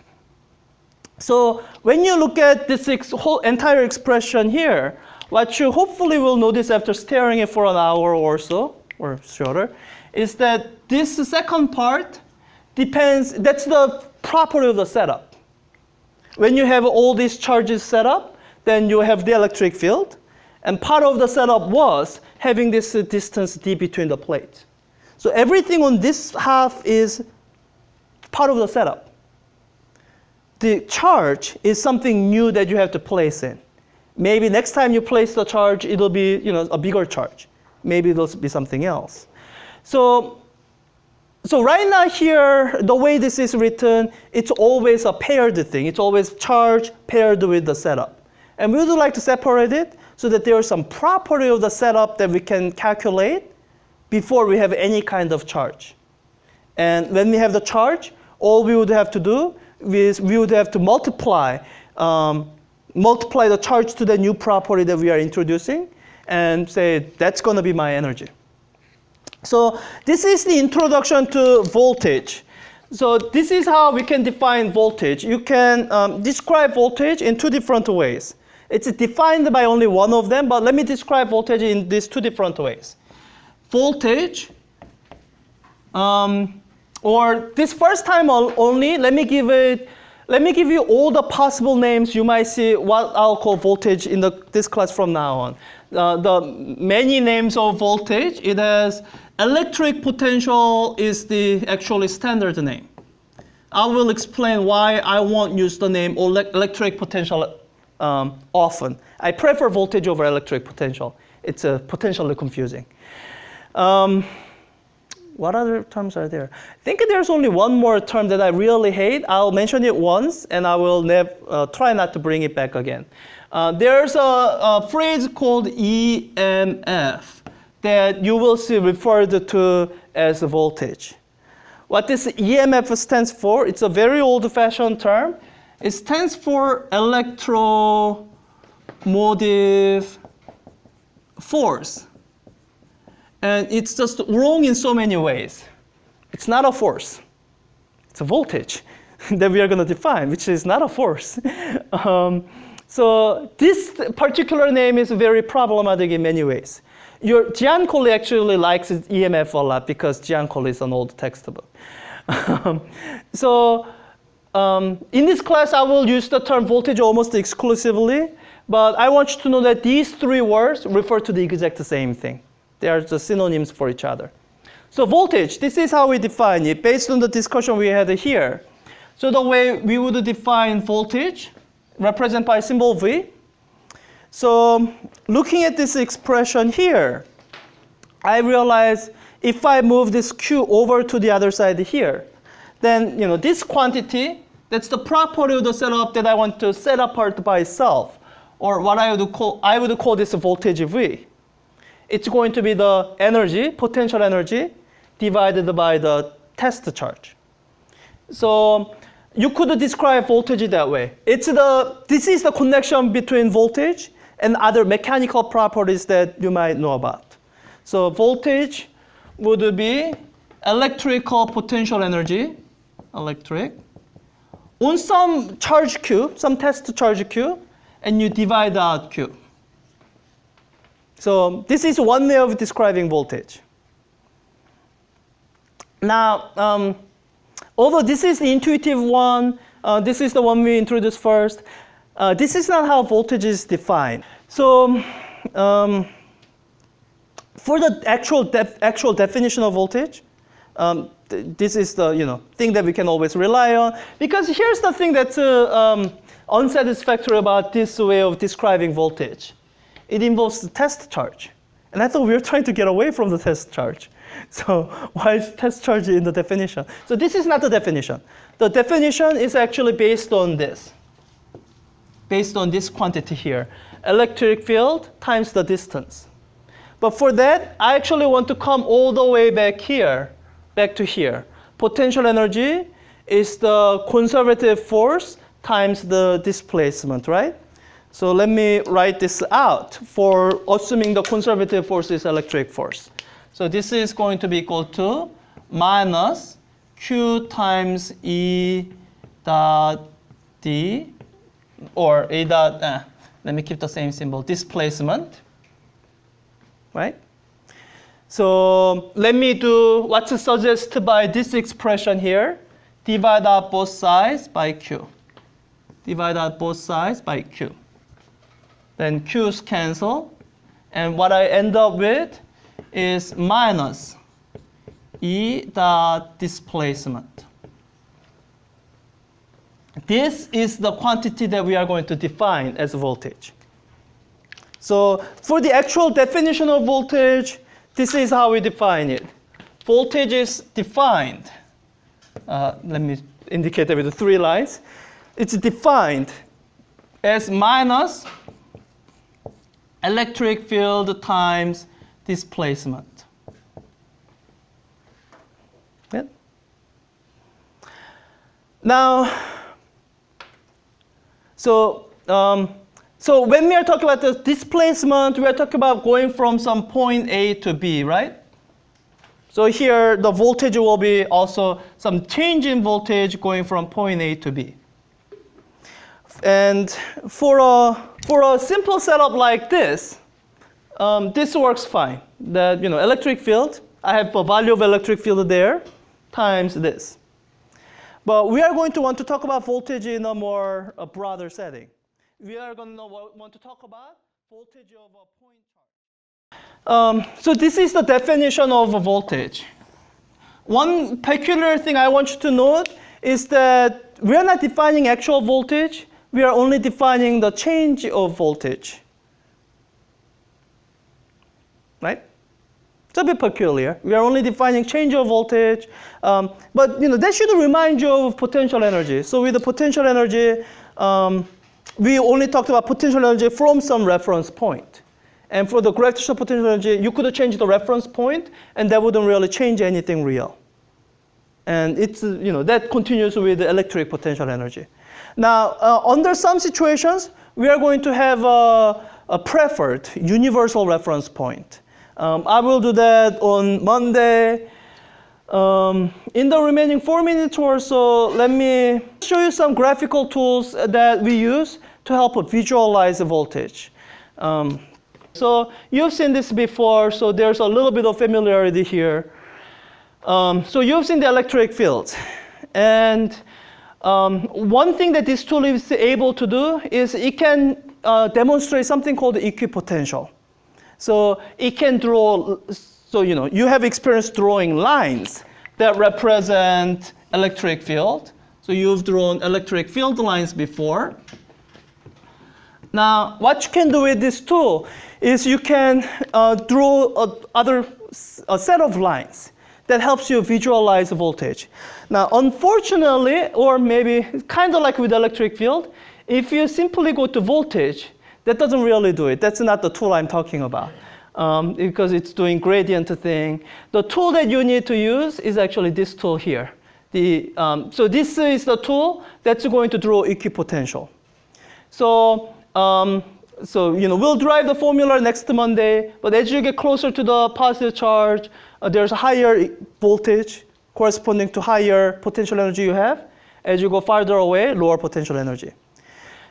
So when you look at this whole entire expression here, what you hopefully will notice after staring at it for an hour or so, or shorter, is that this second part depends, that's the property of the setup. When you have all these charges set up, then you have the electric field, and part of the setup was having this distance d between the plates. So everything on this half is part of the setup. The charge is something new that you have to place in. Maybe next time you place the charge, it'll be a bigger charge. Maybe it'll be something else. So right now here, the way this is written, it's always a paired thing. It's always charge paired with the setup. And we would like to separate it so that there is some property of the setup that we can calculate before we have any kind of charge. And when we have the charge, all we would have to do is we would have to multiply the charge to the new property that we are introducing and say that's going to be my energy. So this is the introduction to voltage. So this is how we can define voltage. You can describe voltage in two different ways. It's defined by only one of them, but let me describe voltage in these two different ways. Voltage, or this first time only, let me give you all the possible names you might see what I'll call voltage in this class from now on. The many names of voltage, it has electric potential is the actually standard name. I will explain why I won't use the name electric potential often. I prefer voltage over electric potential. It's potentially confusing. What other terms are there? I think there's only one more term that I really hate. I'll mention it once, and I will try not to bring it back again. There's a phrase called EMF that you will see referred to as voltage. What this EMF stands for, it's a very old-fashioned term. It stands for electromotive force. And it's just wrong in so many ways. It's not a force. It's a voltage that we are going to define, which is not a force. So this particular name is very problematic in many ways. Giancolli actually likes EMF a lot because Giancolli is an old textbook. In this class, I will use the term voltage almost exclusively, but I want you to know that these three words refer to the exact same thing. They are the synonyms for each other. So voltage, this is how we define it based on the discussion we had here. So the way we would define voltage, represented by symbol V. So looking at this expression here, I realize if I move this Q over to the other side here, then this quantity, that's the property of the setup that I want to set apart by itself, or what I would call this voltage V. It's going to be the energy, potential energy, divided by the test charge. So you could describe voltage that way. This is the connection between voltage and other mechanical properties that you might know about. So voltage would be electrical potential energy, electric, on some charge Q, some test charge Q, and you divide out Q. So this is one way of describing voltage. Now, although this is the intuitive one, this is the one we introduced first, this is not how voltage is defined. So for the actual definition of voltage, this is the thing that we can always rely on. Because here's the thing that's unsatisfactory about this way of describing voltage. It involves the test charge. And I thought we were trying to get away from the test charge. So why is test charge in the definition? So this is not the definition. The definition is actually based on this. Based on this quantity here. Electric field times the distance. But for that, I actually want to come all the way back here, back to here. Potential energy is the conservative force times the displacement, right? So let me write this out for assuming the conservative force is electric force. So this is going to be equal to minus Q times E dot D, or E dot, let me keep the same symbol, displacement, right? So let me do what's suggested by this expression here. Divide out both sides by Q. Divide out both sides by Q. Then Q's cancel. And what I end up with is minus E dot displacement. This is the quantity that we are going to define as voltage. So for the actual definition of voltage, this is how we define it. Voltage is defined. Let me indicate that with the 3 lines. It's defined as minus electric field times displacement. Yeah. Now, so when we are talking about the displacement, we are talking about going from some point A to B, right? So here, the voltage will be also some change in voltage going from point A to B. And for a simple setup like this, this works fine. That, electric field, I have a value of electric field there times this. But we are going to want to talk about voltage in a more broader setting. We are going to want to talk about voltage of a point charge. So this is the definition of a voltage. One peculiar thing I want you to note is that we are not defining actual voltage. We are only defining the change of voltage. Right? It's a bit peculiar. We are only defining change of voltage. But that should remind you of potential energy. So with the potential energy, we only talked about potential energy from some reference point. And for the gravitational potential energy, you could change the reference point, and that wouldn't really change anything real. And it's, that continues with the electric potential energy. Now, under some situations, we are going to have a preferred universal reference point. I will do that on Monday. In the remaining 4 minutes or so, let me show you some graphical tools that we use to help visualize the voltage. So you've seen this before, so there's a little bit of familiarity here. So you've seen the electric field. And one thing that this tool is able to do is it can demonstrate something called equipotential. So it can draw, so you have experience drawing lines that represent electric field. So you've drawn electric field lines before. Now, what you can do with this tool is you can draw a set of lines that helps you visualize voltage. Now, unfortunately, or maybe kind of like with electric field, if you simply go to voltage, that doesn't really do it. That's not the tool I'm talking about, because it's doing gradient thing. The tool that you need to use is actually this tool here. So this is the tool that's going to draw equipotential. So we'll derive the formula next Monday, but as you get closer to the positive charge, there's a higher voltage corresponding to higher potential energy you have. As you go farther away, lower potential energy.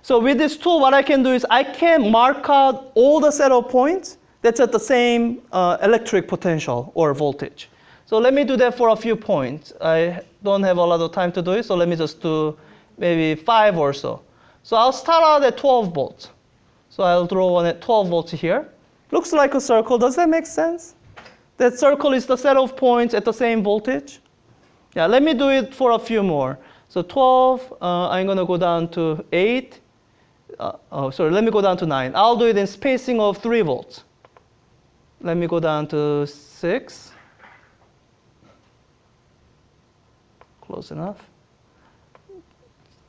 So with this tool, what I can do is I can mark out all the set of points that's at the same electric potential or voltage. So let me do that for a few points. I don't have a lot of time to do it, so let me just do maybe 5 or so. So I'll start out at 12 volts. So I'll draw one at 12 volts here. Looks like a circle. Does that make sense? That circle is the set of points at the same voltage. Yeah, let me do it for a few more. So 12, I'm going to go down to 8. Let me go down to 9. I'll do it in spacing of 3 volts. Let me go down to 6. Close enough.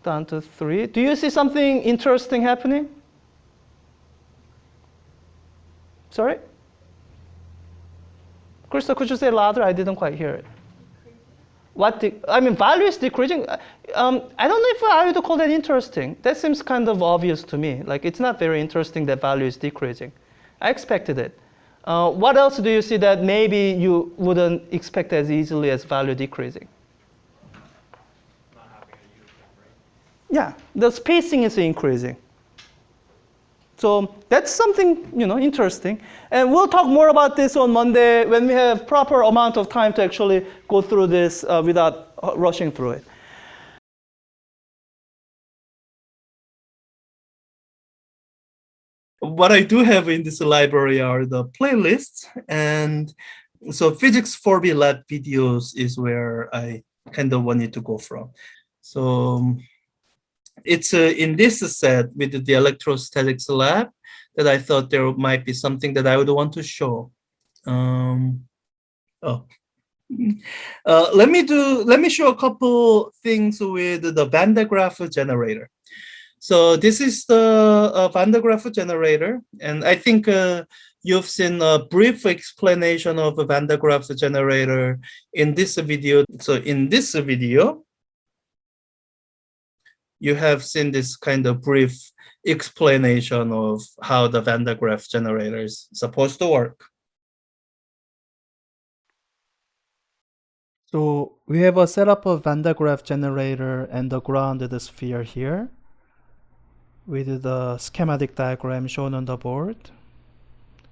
Down to 3. Do you see something interesting happening? Sorry? Krista, could you say louder? I didn't quite hear it. Value is decreasing. I don't know if I would call that interesting. That seems kind of obvious to me. Like, it's not very interesting that value is decreasing. I expected it. What else do you see that maybe you wouldn't expect as easily as value decreasing? Not having a uniform rate. Yeah, the spacing is increasing. So that's something interesting. And we'll talk more about this on Monday when we have proper amount of time to actually go through this without rushing through it. What I do have in this library are the playlists, and so physics 4B lab videos is where I kind of wanted to go from. So it's in this set with the electrostatics lab that I thought there might be something that I would want to show. Let me show a couple things with the Van de Graaff generator. So this is the Van de Graaff generator, and I think you've seen a brief explanation of a Van de Graaff generator in this video. So in this video, you have seen this kind of brief explanation of how the Van de Graaff generator is supposed to work. So we have a setup of Van de Graaff generator and the grounded sphere here. with the schematic diagram shown on the board,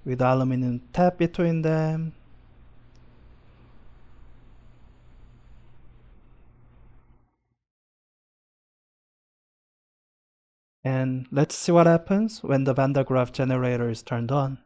with aluminum tap between them. And let's see what happens when the Van de Graaff generator is turned on.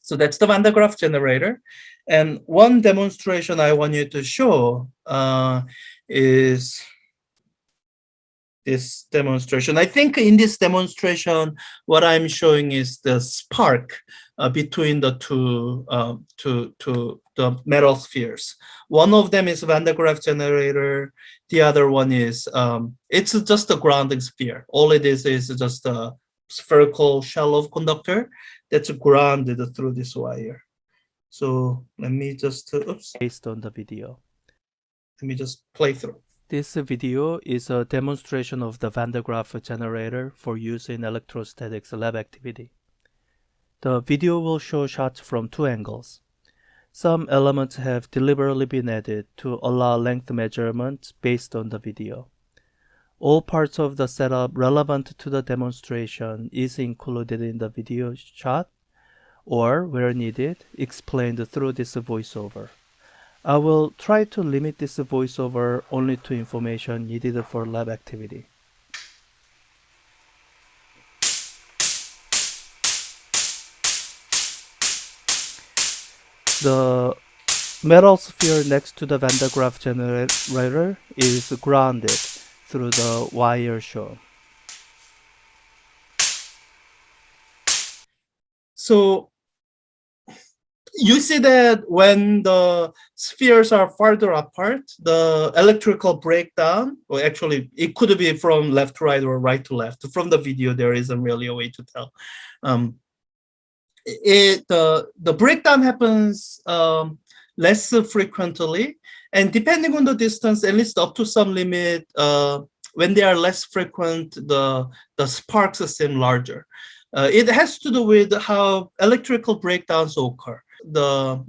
So that's the Van de Graaff generator. And one demonstration I want you to show is this demonstration. I think in this demonstration, what I'm showing is the spark between the two the metal spheres. One of them is Van de Graaff generator. The other one is it's just a grounding sphere. All it is just a spherical shell of conductor that's grounded through this wire. So let me just based on the video. Let me just play through. This video is a demonstration of the Van de Graaff generator for use in electrostatics lab activity. The video will show shots from two angles. Some elements have deliberately been added to allow length measurements based on the video. All parts of the setup relevant to the demonstration is included in the video shot, or where needed, explained through this voiceover. I will try to limit this voiceover only to information needed for lab activity. The metal sphere next to the Van de Graaff generator is grounded through the wire shown. So you see that when the spheres are farther apart, the electrical breakdown, or actually it could be from left to right or right to left. From the video, there isn't really a way to tell. The breakdown happens less frequently, and depending on the distance, at least up to some limit, when they are less frequent, the sparks seem larger. It has to do with how electrical breakdowns occur. The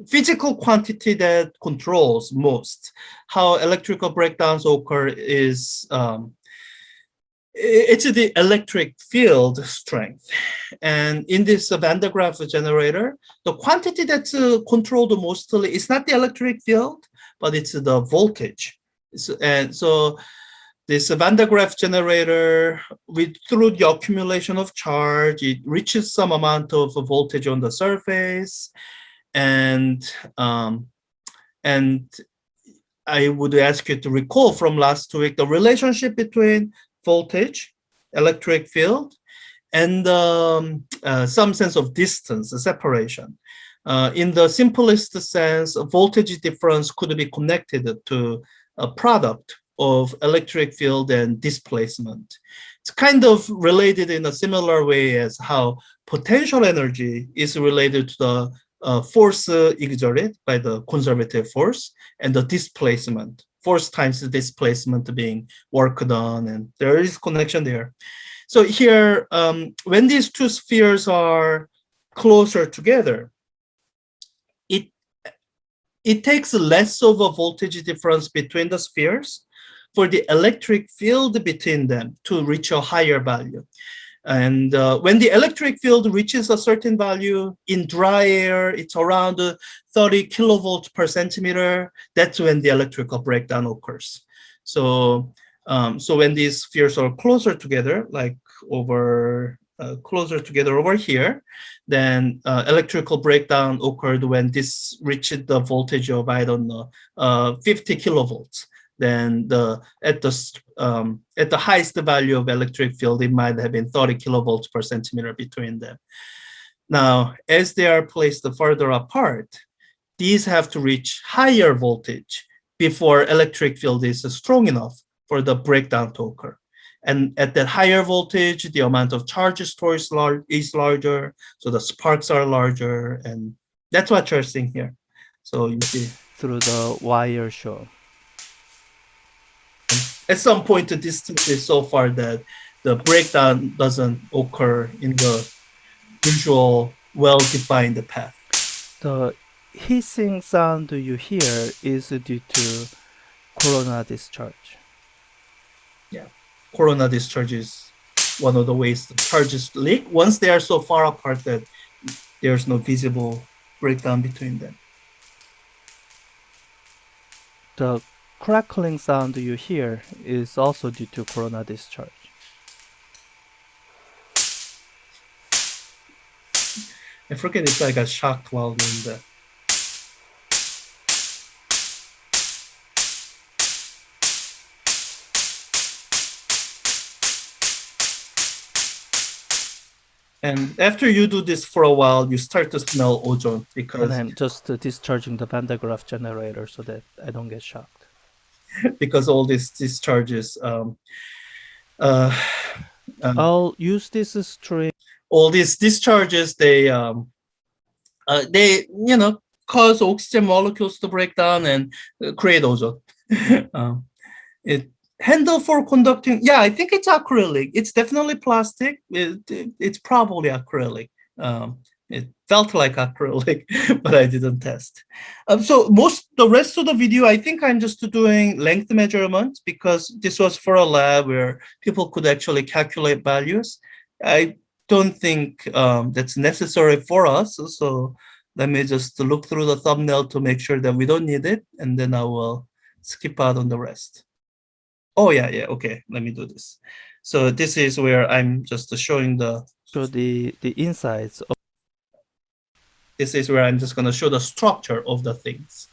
physical quantity that controls most how electrical breakdowns occur is it's the electric field strength. And in this Van de Graaff generator, the quantity that's controlled mostly is not the electric field, but it's the voltage. And so this Van de Graaff generator, through the accumulation of charge, it reaches some amount of voltage on the surface. And I would ask you to recall from last week the relationship between voltage, electric field, and some sense of distance, separation. In the simplest sense, voltage difference could be connected to a product of electric field and displacement. It's kind of related in a similar way as how potential energy is related to the force exerted by the conservative force and the displacement, force times the displacement being work done, and there is connection there. So here, when these two spheres are closer together, it takes less of a voltage difference between the spheres for the electric field between them to reach a higher value. And when the electric field reaches a certain value in dry air, it's around 30 kilovolts per centimeter. That's when the electrical breakdown occurs. So, so when these spheres are closer together, like closer together over here, then electrical breakdown occurred when this reached the voltage of, I don't know, 50 kilovolts. then at the highest value of electric field, it might have been 30 kilovolts per centimeter between them. Now, as they are placed further apart, these have to reach higher voltage before electric field is strong enough for the breakdown to occur. And at that higher voltage, the amount of charge stored is larger, so the sparks are larger, and that's what you're seeing here. So you see through the wire shown. at some point the distance is so far that the breakdown doesn't occur in the usual well-defined path. The hissing sound you hear is due to corona discharge. Yeah, corona discharge is one of the ways the charges leak once they are so far apart that there's no visible breakdown between them. The crackling sound you hear is also due to corona discharge. I forget if I got shocked while doing that. And after you do this for a while, you start to smell ozone because And I'm just discharging the Van de Graaff generator so that I don't get shocked. because all these discharges I'll use this string. all these discharges they cause oxygen molecules to break down and create ozone. It handle for conducting. Yeah, I think it's acrylic. It's definitely plastic. It's probably acrylic. It felt like acrylic, but I didn't test. So the rest of the video, I think I'm just doing length measurements because this was for a lab where people could actually calculate values. I don't think that's necessary for us. So let me just look through the thumbnail to make sure that we don't need it, and then I will skip out on the rest. Oh yeah, okay, let me do this. So this is where I'm just showing the insides of. This is where I'm just going to show the structure of the things.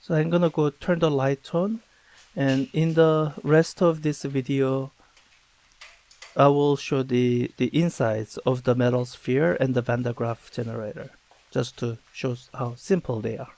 So I'm gonna go turn the light on, and in the rest of this video I will show the insides of the metal sphere and the Van de Graaff generator, just to show how simple they are.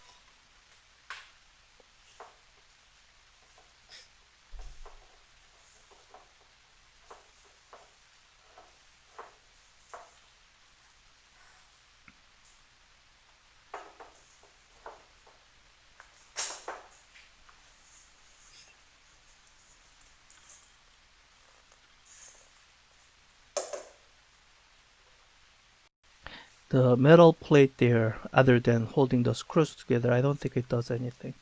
The metal plate there, other than holding the screws together, I don't think it does anything.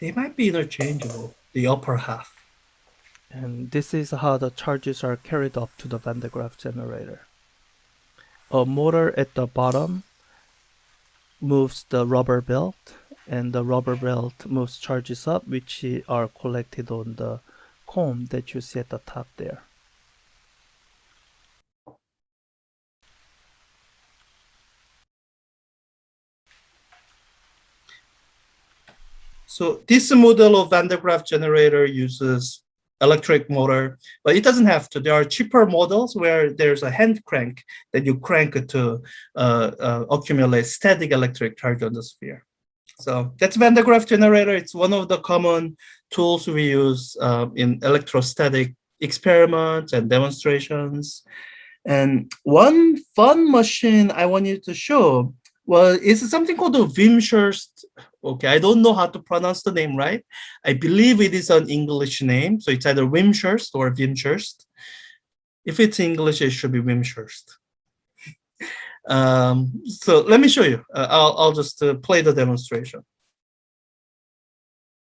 They might be interchangeable, the upper half. And this is how the charges are carried up to the Van de Graaff generator. A motor at the bottom moves the rubber belt, and the rubber belt moves charges up, which are collected on the comb that you see at the top there. So this model of Van de Graaff generator uses electric motor, but it doesn't have to. There are cheaper models where there's a hand crank that you crank to accumulate static electric charge on the sphere. So that's Van de Graaff generator. It's one of the common tools we use in electrostatic experiments and demonstrations. And one fun machine I wanted to show is something called the Wimshurst. Okay, I don't know how to pronounce the name right. I believe it is an English name, so it's either Wimshurst or Wimshurst. If it's English, it should be Wimshurst. So let me show you. I'll just play the demonstration.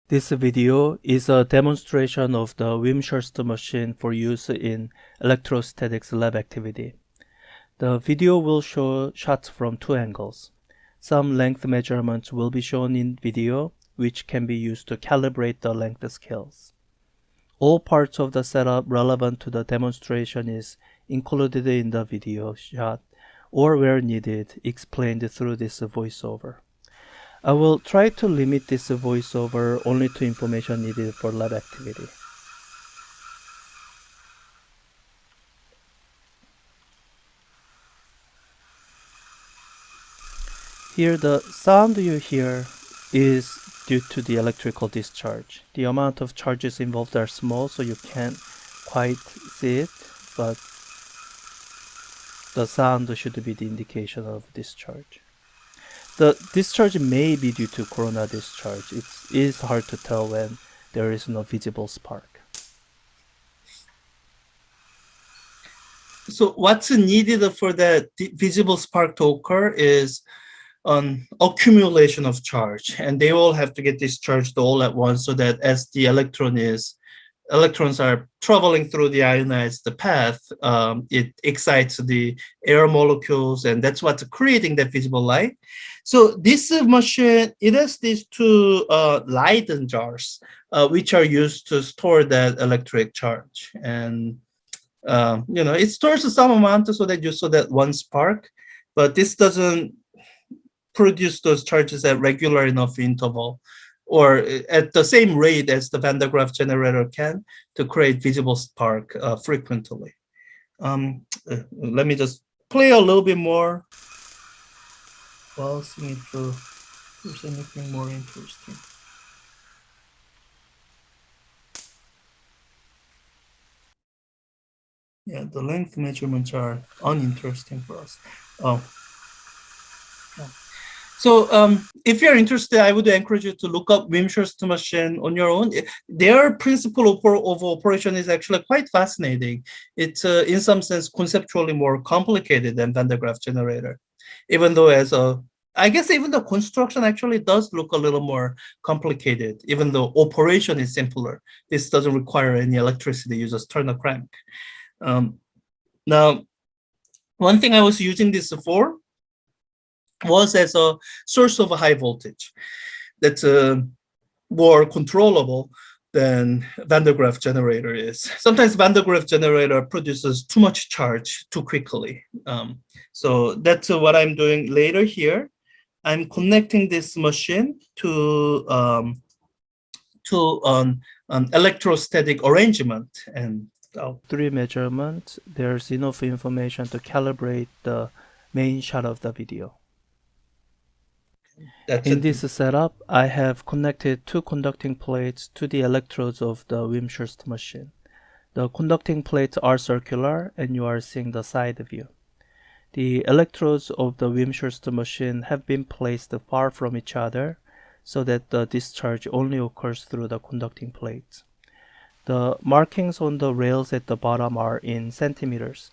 This video is a demonstration of the Wimshurst machine for use in electrostatics lab activity. The video will show shots from two angles. Some length measurements will be shown in video, which can be used to calibrate the length scales. All parts of the setup relevant to the demonstration is included in the video shot, or where needed, explained through this voiceover. I will try to limit this voiceover only to information needed for lab activity. Here, the sound you hear is due to the electrical discharge. The amount of charges involved are small, so you can't quite see it, but the sound should be the indication of discharge. The discharge may be due to corona discharge. It is hard to tell when there is no visible spark. So what's needed for that visible spark to occur is an accumulation of charge, and they all have to get discharged all at once, so that as the electrons are traveling through the ionized path, it excites the air molecules, and that's what's creating that visible light. So this machine, it has these two Leyden jars, which are used to store that electric charge. And it stores some amount so that you saw that one spark, but this doesn't produce those charges at regular enough interval or at the same rate as the Van de Graaff generator can to create visible spark frequently. Let me just play a little bit more while seeing if there's anything more interesting. Yeah, the length measurements are uninteresting for us. So if you're interested, I would encourage you to look up Wim-Schuster machine on your own. Their principle of operation is actually quite fascinating. It's in some sense conceptually more complicated than Van de Graaff generator, even though I guess even the construction actually does look a little more complicated, even though operation is simpler. This doesn't require any electricity. You just turn a crank. Now, one thing I was using this for was as a source of a high voltage that's more controllable than Van de Graaff generator is. Sometimes Van de Graaff generator produces too much charge too quickly. So that's what I'm doing later here. I'm connecting this machine to an electrostatic arrangement, and 3 measurements. There's enough information to calibrate the main shot of the video. In this setup, I have connected 2 conducting plates to the electrodes of the Wim-Schuster machine. The conducting plates are circular, and you are seeing the side view. The electrodes of the Wim-Schuster machine have been placed far from each other so that the discharge only occurs through the conducting plates. The markings on the rails at the bottom are in centimeters.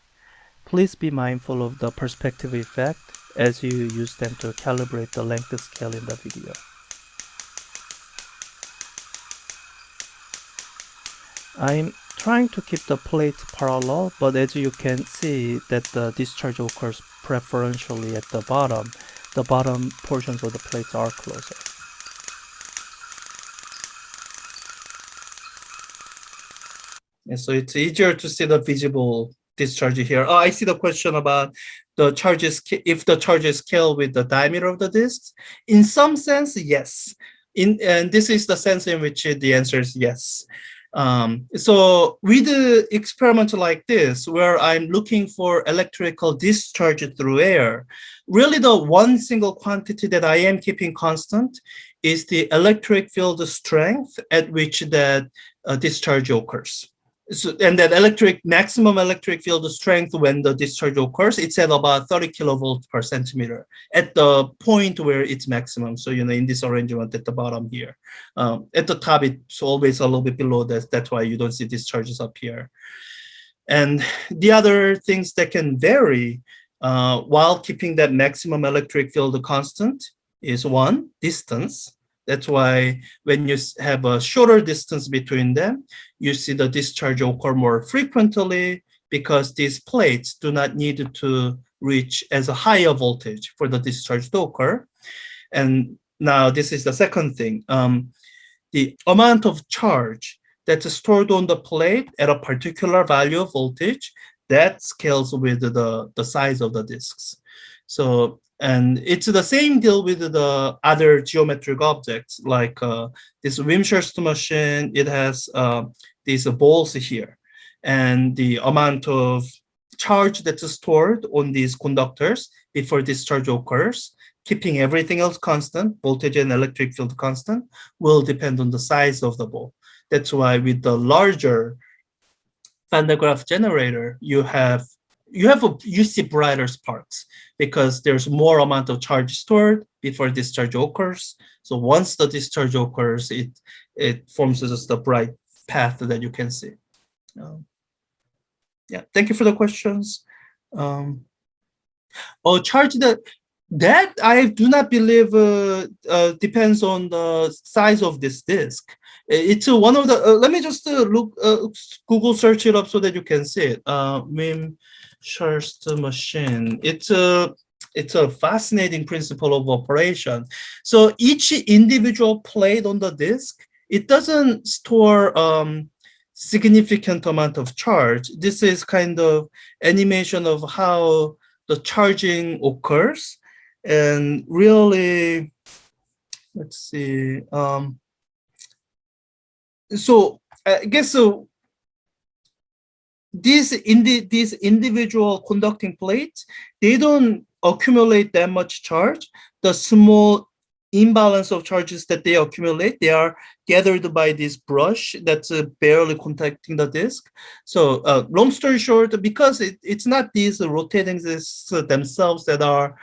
Please be mindful of the perspective effect as you use them to calibrate the length scale in the video. I'm trying to keep the plates parallel, but as you can see that the discharge occurs preferentially at the bottom portions of the plates are closer. And so it's easier to see the visible discharge here. Oh, I see the question about the charges, if the charges scale with the diameter of the disk. In some sense, yes. And this is the sense in which the answer is yes. So with the experiment like this, where I'm looking for electrical discharge through air, really the one single quantity that I am keeping constant is the electric field strength at which that discharge occurs. So, and that maximum electric field strength when the discharge occurs, it's at about 30 kilovolts per centimeter at the point where it's maximum. So, in this arrangement at the bottom here, at the top, it's always a little bit below that. That's why you don't see discharges up here. And the other things that can vary while keeping that maximum electric field constant is one, distance. That's why when you have a shorter distance between them, you see the discharge occur more frequently because these plates do not need to reach as a higher voltage for the discharge to occur. And now this is the second thing. The amount of charge that's stored on the plate at a particular value of voltage, that scales with the size of the disks. So, and it's the same deal with the other geometric objects, like this Wimshurst machine. It has these balls here, and the amount of charge that's stored on these conductors before discharge occurs, keeping everything else constant, voltage and electric field constant, will depend on the size of the ball. That's why with the larger Van de Graaff generator, you see brighter sparks because there's more amount of charge stored before discharge occurs. So once the discharge occurs, it forms just a bright path that you can see. Yeah, thank you for the questions. Charge that I do not believe depends on the size of this disk. It's one of the. Let me just look Google search it up so that you can see it. Wimshurst machine. It's a fascinating principle of operation. So each individual plate on the disk, it doesn't store significant amount of charge. This is kind of animation of how the charging occurs. And really, let's see. So I guess these individual conducting plates, they don't accumulate that much charge. The small imbalance of charges that they accumulate, they are gathered by this brush that's barely contacting the disk. So long story short, because it's not these rotating disks themselves that are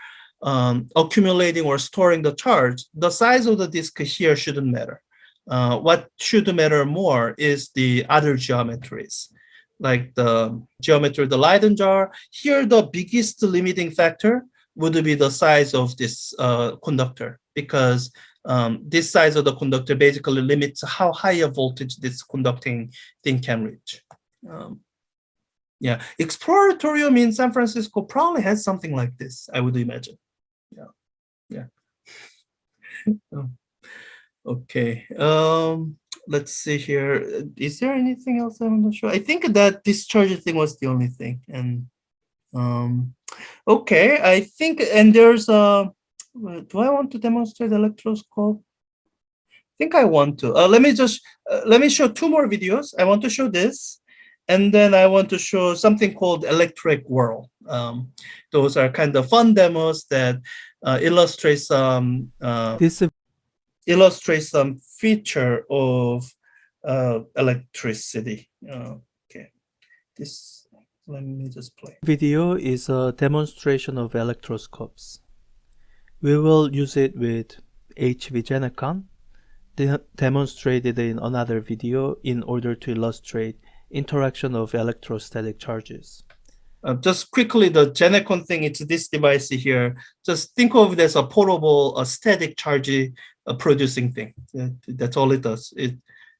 accumulating or storing the charge, the size of the disk here shouldn't matter. What should matter more is the other geometries, like the geometry of the Leyden jar. Here, the biggest limiting factor would be the size of this conductor, because this size of the conductor basically limits how high a voltage this conducting thing can reach. Yeah, Exploratorium in San Francisco probably has something like this, I would imagine. Yeah. Okay. Let's see here. Is there anything else I want to show? I think that discharge thing was the only thing. And okay, I think, and there's do I want to demonstrate electroscope? I think I want to. Let me show two more videos. I want to show this, and then I want to show something called electric whirl. Those are kind of fun demos that illustrate some feature of electricity. Okay, this, let me just play. Video is a demonstration of electroscopes. We will use it with HV demonstrated in another video in order to illustrate interaction of electrostatic charges. Just quickly, the Genecon thing, it's this device here. Just think of it as a portable, static charge producing thing. That's all it does.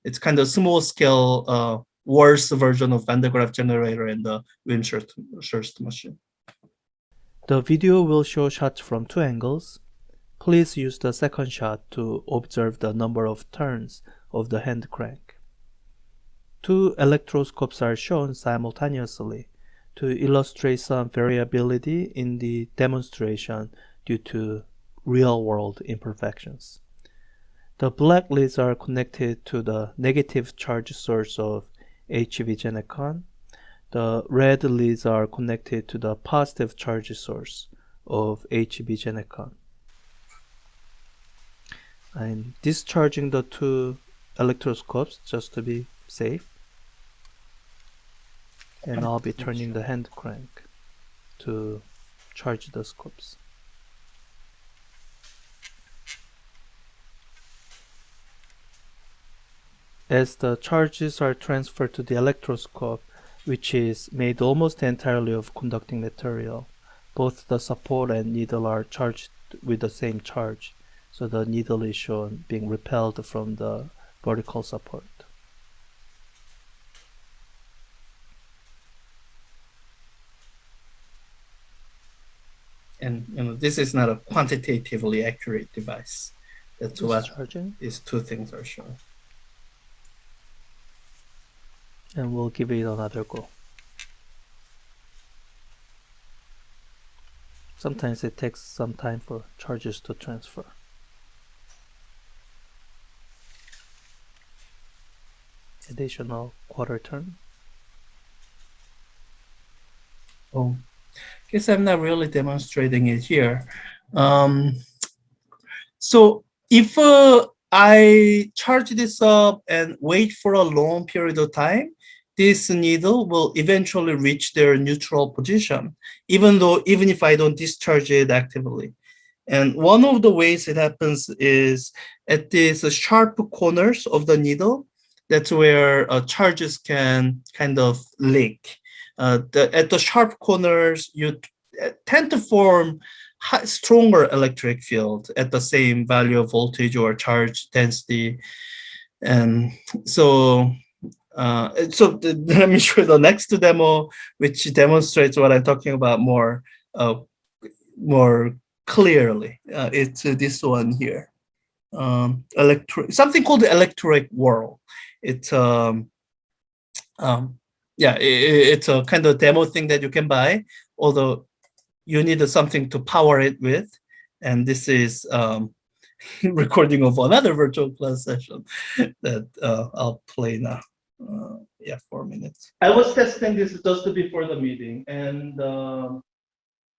It's kind of small scale, worse version of Van de Graaff generator and the Wimshurst machine. The video will show shots from two angles. Please use the second shot to observe the number of turns of the hand crank. Two electroscopes are shown simultaneously to illustrate some variability in the demonstration due to real-world imperfections. The black leads are connected to the negative charge source of HV Genecon. The red leads are connected to the positive charge source of HV Genecon. I'm discharging the two electroscopes just to be safe. And I'll be turning the hand crank to charge the scopes. As the charges are transferred to the electroscope, which is made almost entirely of conducting material, both the support and needle are charged with the same charge, so the needle is shown being repelled from the vertical support. And this is not a quantitatively accurate device. That's what Discharging, these two things are showing. and we'll give it another go. Sometimes it takes some time for charges to transfer. Additional quarter turn. Oh, guess I'm not really demonstrating it here. So if I charge this up and wait for a long period of time, this needle will eventually reach their neutral position, even if I don't discharge it actively. And one of the ways it happens is at these sharp corners of the needle. That's where charges can kind of leak. At the sharp corners, you tend to form stronger electric field at the same value of voltage or charge density. And so let me show you the next demo, which demonstrates what I'm talking about more clearly. It's this one here. Something called the electric whirl. It's it's a kind of demo thing that you can buy, although you need something to power it with. And this is recording of another virtual class session that I'll play now. 4 minutes. I was testing this just before the meeting, and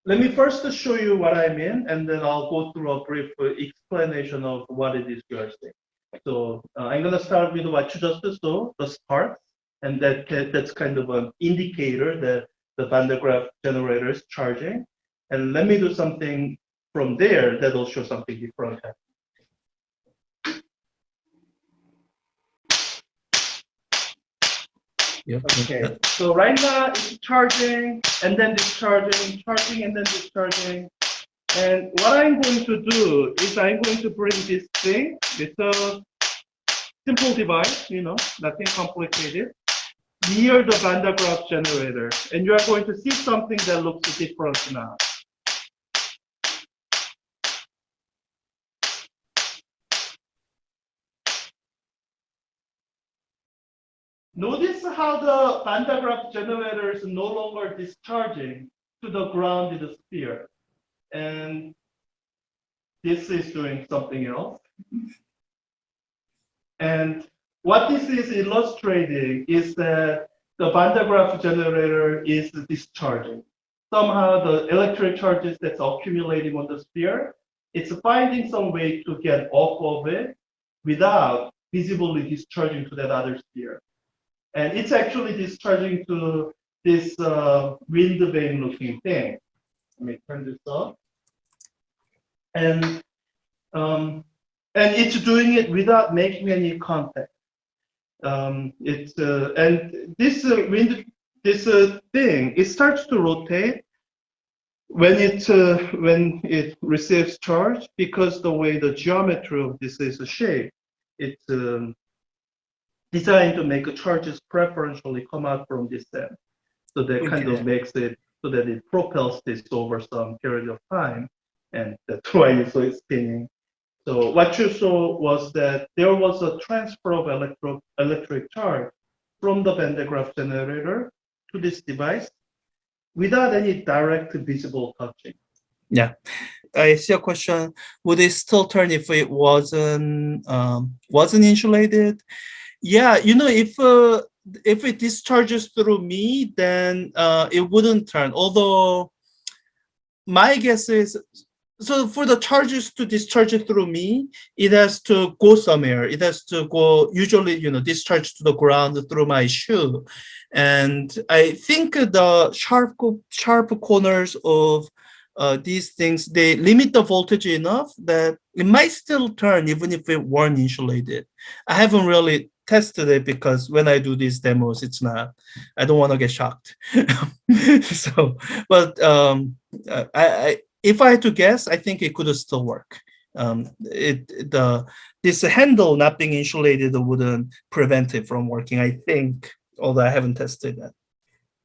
let me first show you what I mean, and then I'll go through a brief explanation of what it is you are saying. So I'm going to start with what you just saw, the start, and that's kind of an indicator that the Van de Graaff generator is charging. And let me do something from there that will show something different. Yep. Okay, so right now it's charging and then discharging, charging and then discharging. And what I'm going to do is I'm going to bring this thing, it's a simple device, nothing complicated, near the Van de Graaff generator. And you are going to see something that looks different now. Notice how the Van de Graaff generator is no longer discharging to the grounded sphere. And this is doing something else. And what this is illustrating is that the Van de Graaff generator is discharging. Somehow the electric charges that's accumulating on the sphere, it's finding some way to get off of it without visibly discharging to that other sphere. And it's actually discharging to this wind vane looking thing. Let me turn this off. And it's doing it without making any contact. And this thing, it starts to rotate when it receives charge, because the way the geometry of this is shaped, it's designed to make charges preferentially come out from this end. So that kind of makes it so that it propels this over some period of time, and that's why you saw it spinning. So what you saw was that there was a transfer of electric charge from the Van de Graaff generator to this device without any direct visible touching. Yeah, I see a question. Would it still turn if it wasn't insulated? Yeah, if it discharges through me, then it wouldn't turn. Although my guess is, so for the charges to discharge through me, it has to go somewhere. It has to go, usually, discharge to the ground through my shoe. And I think the sharp corners of these things, they limit the voltage enough that it might still turn even if it weren't insulated. I haven't really tested it because when I do these demos, it's not, I don't want to get shocked. So, but if I had to guess, I think it could still work. This handle not being insulated wouldn't prevent it from working, I think, although I haven't tested that.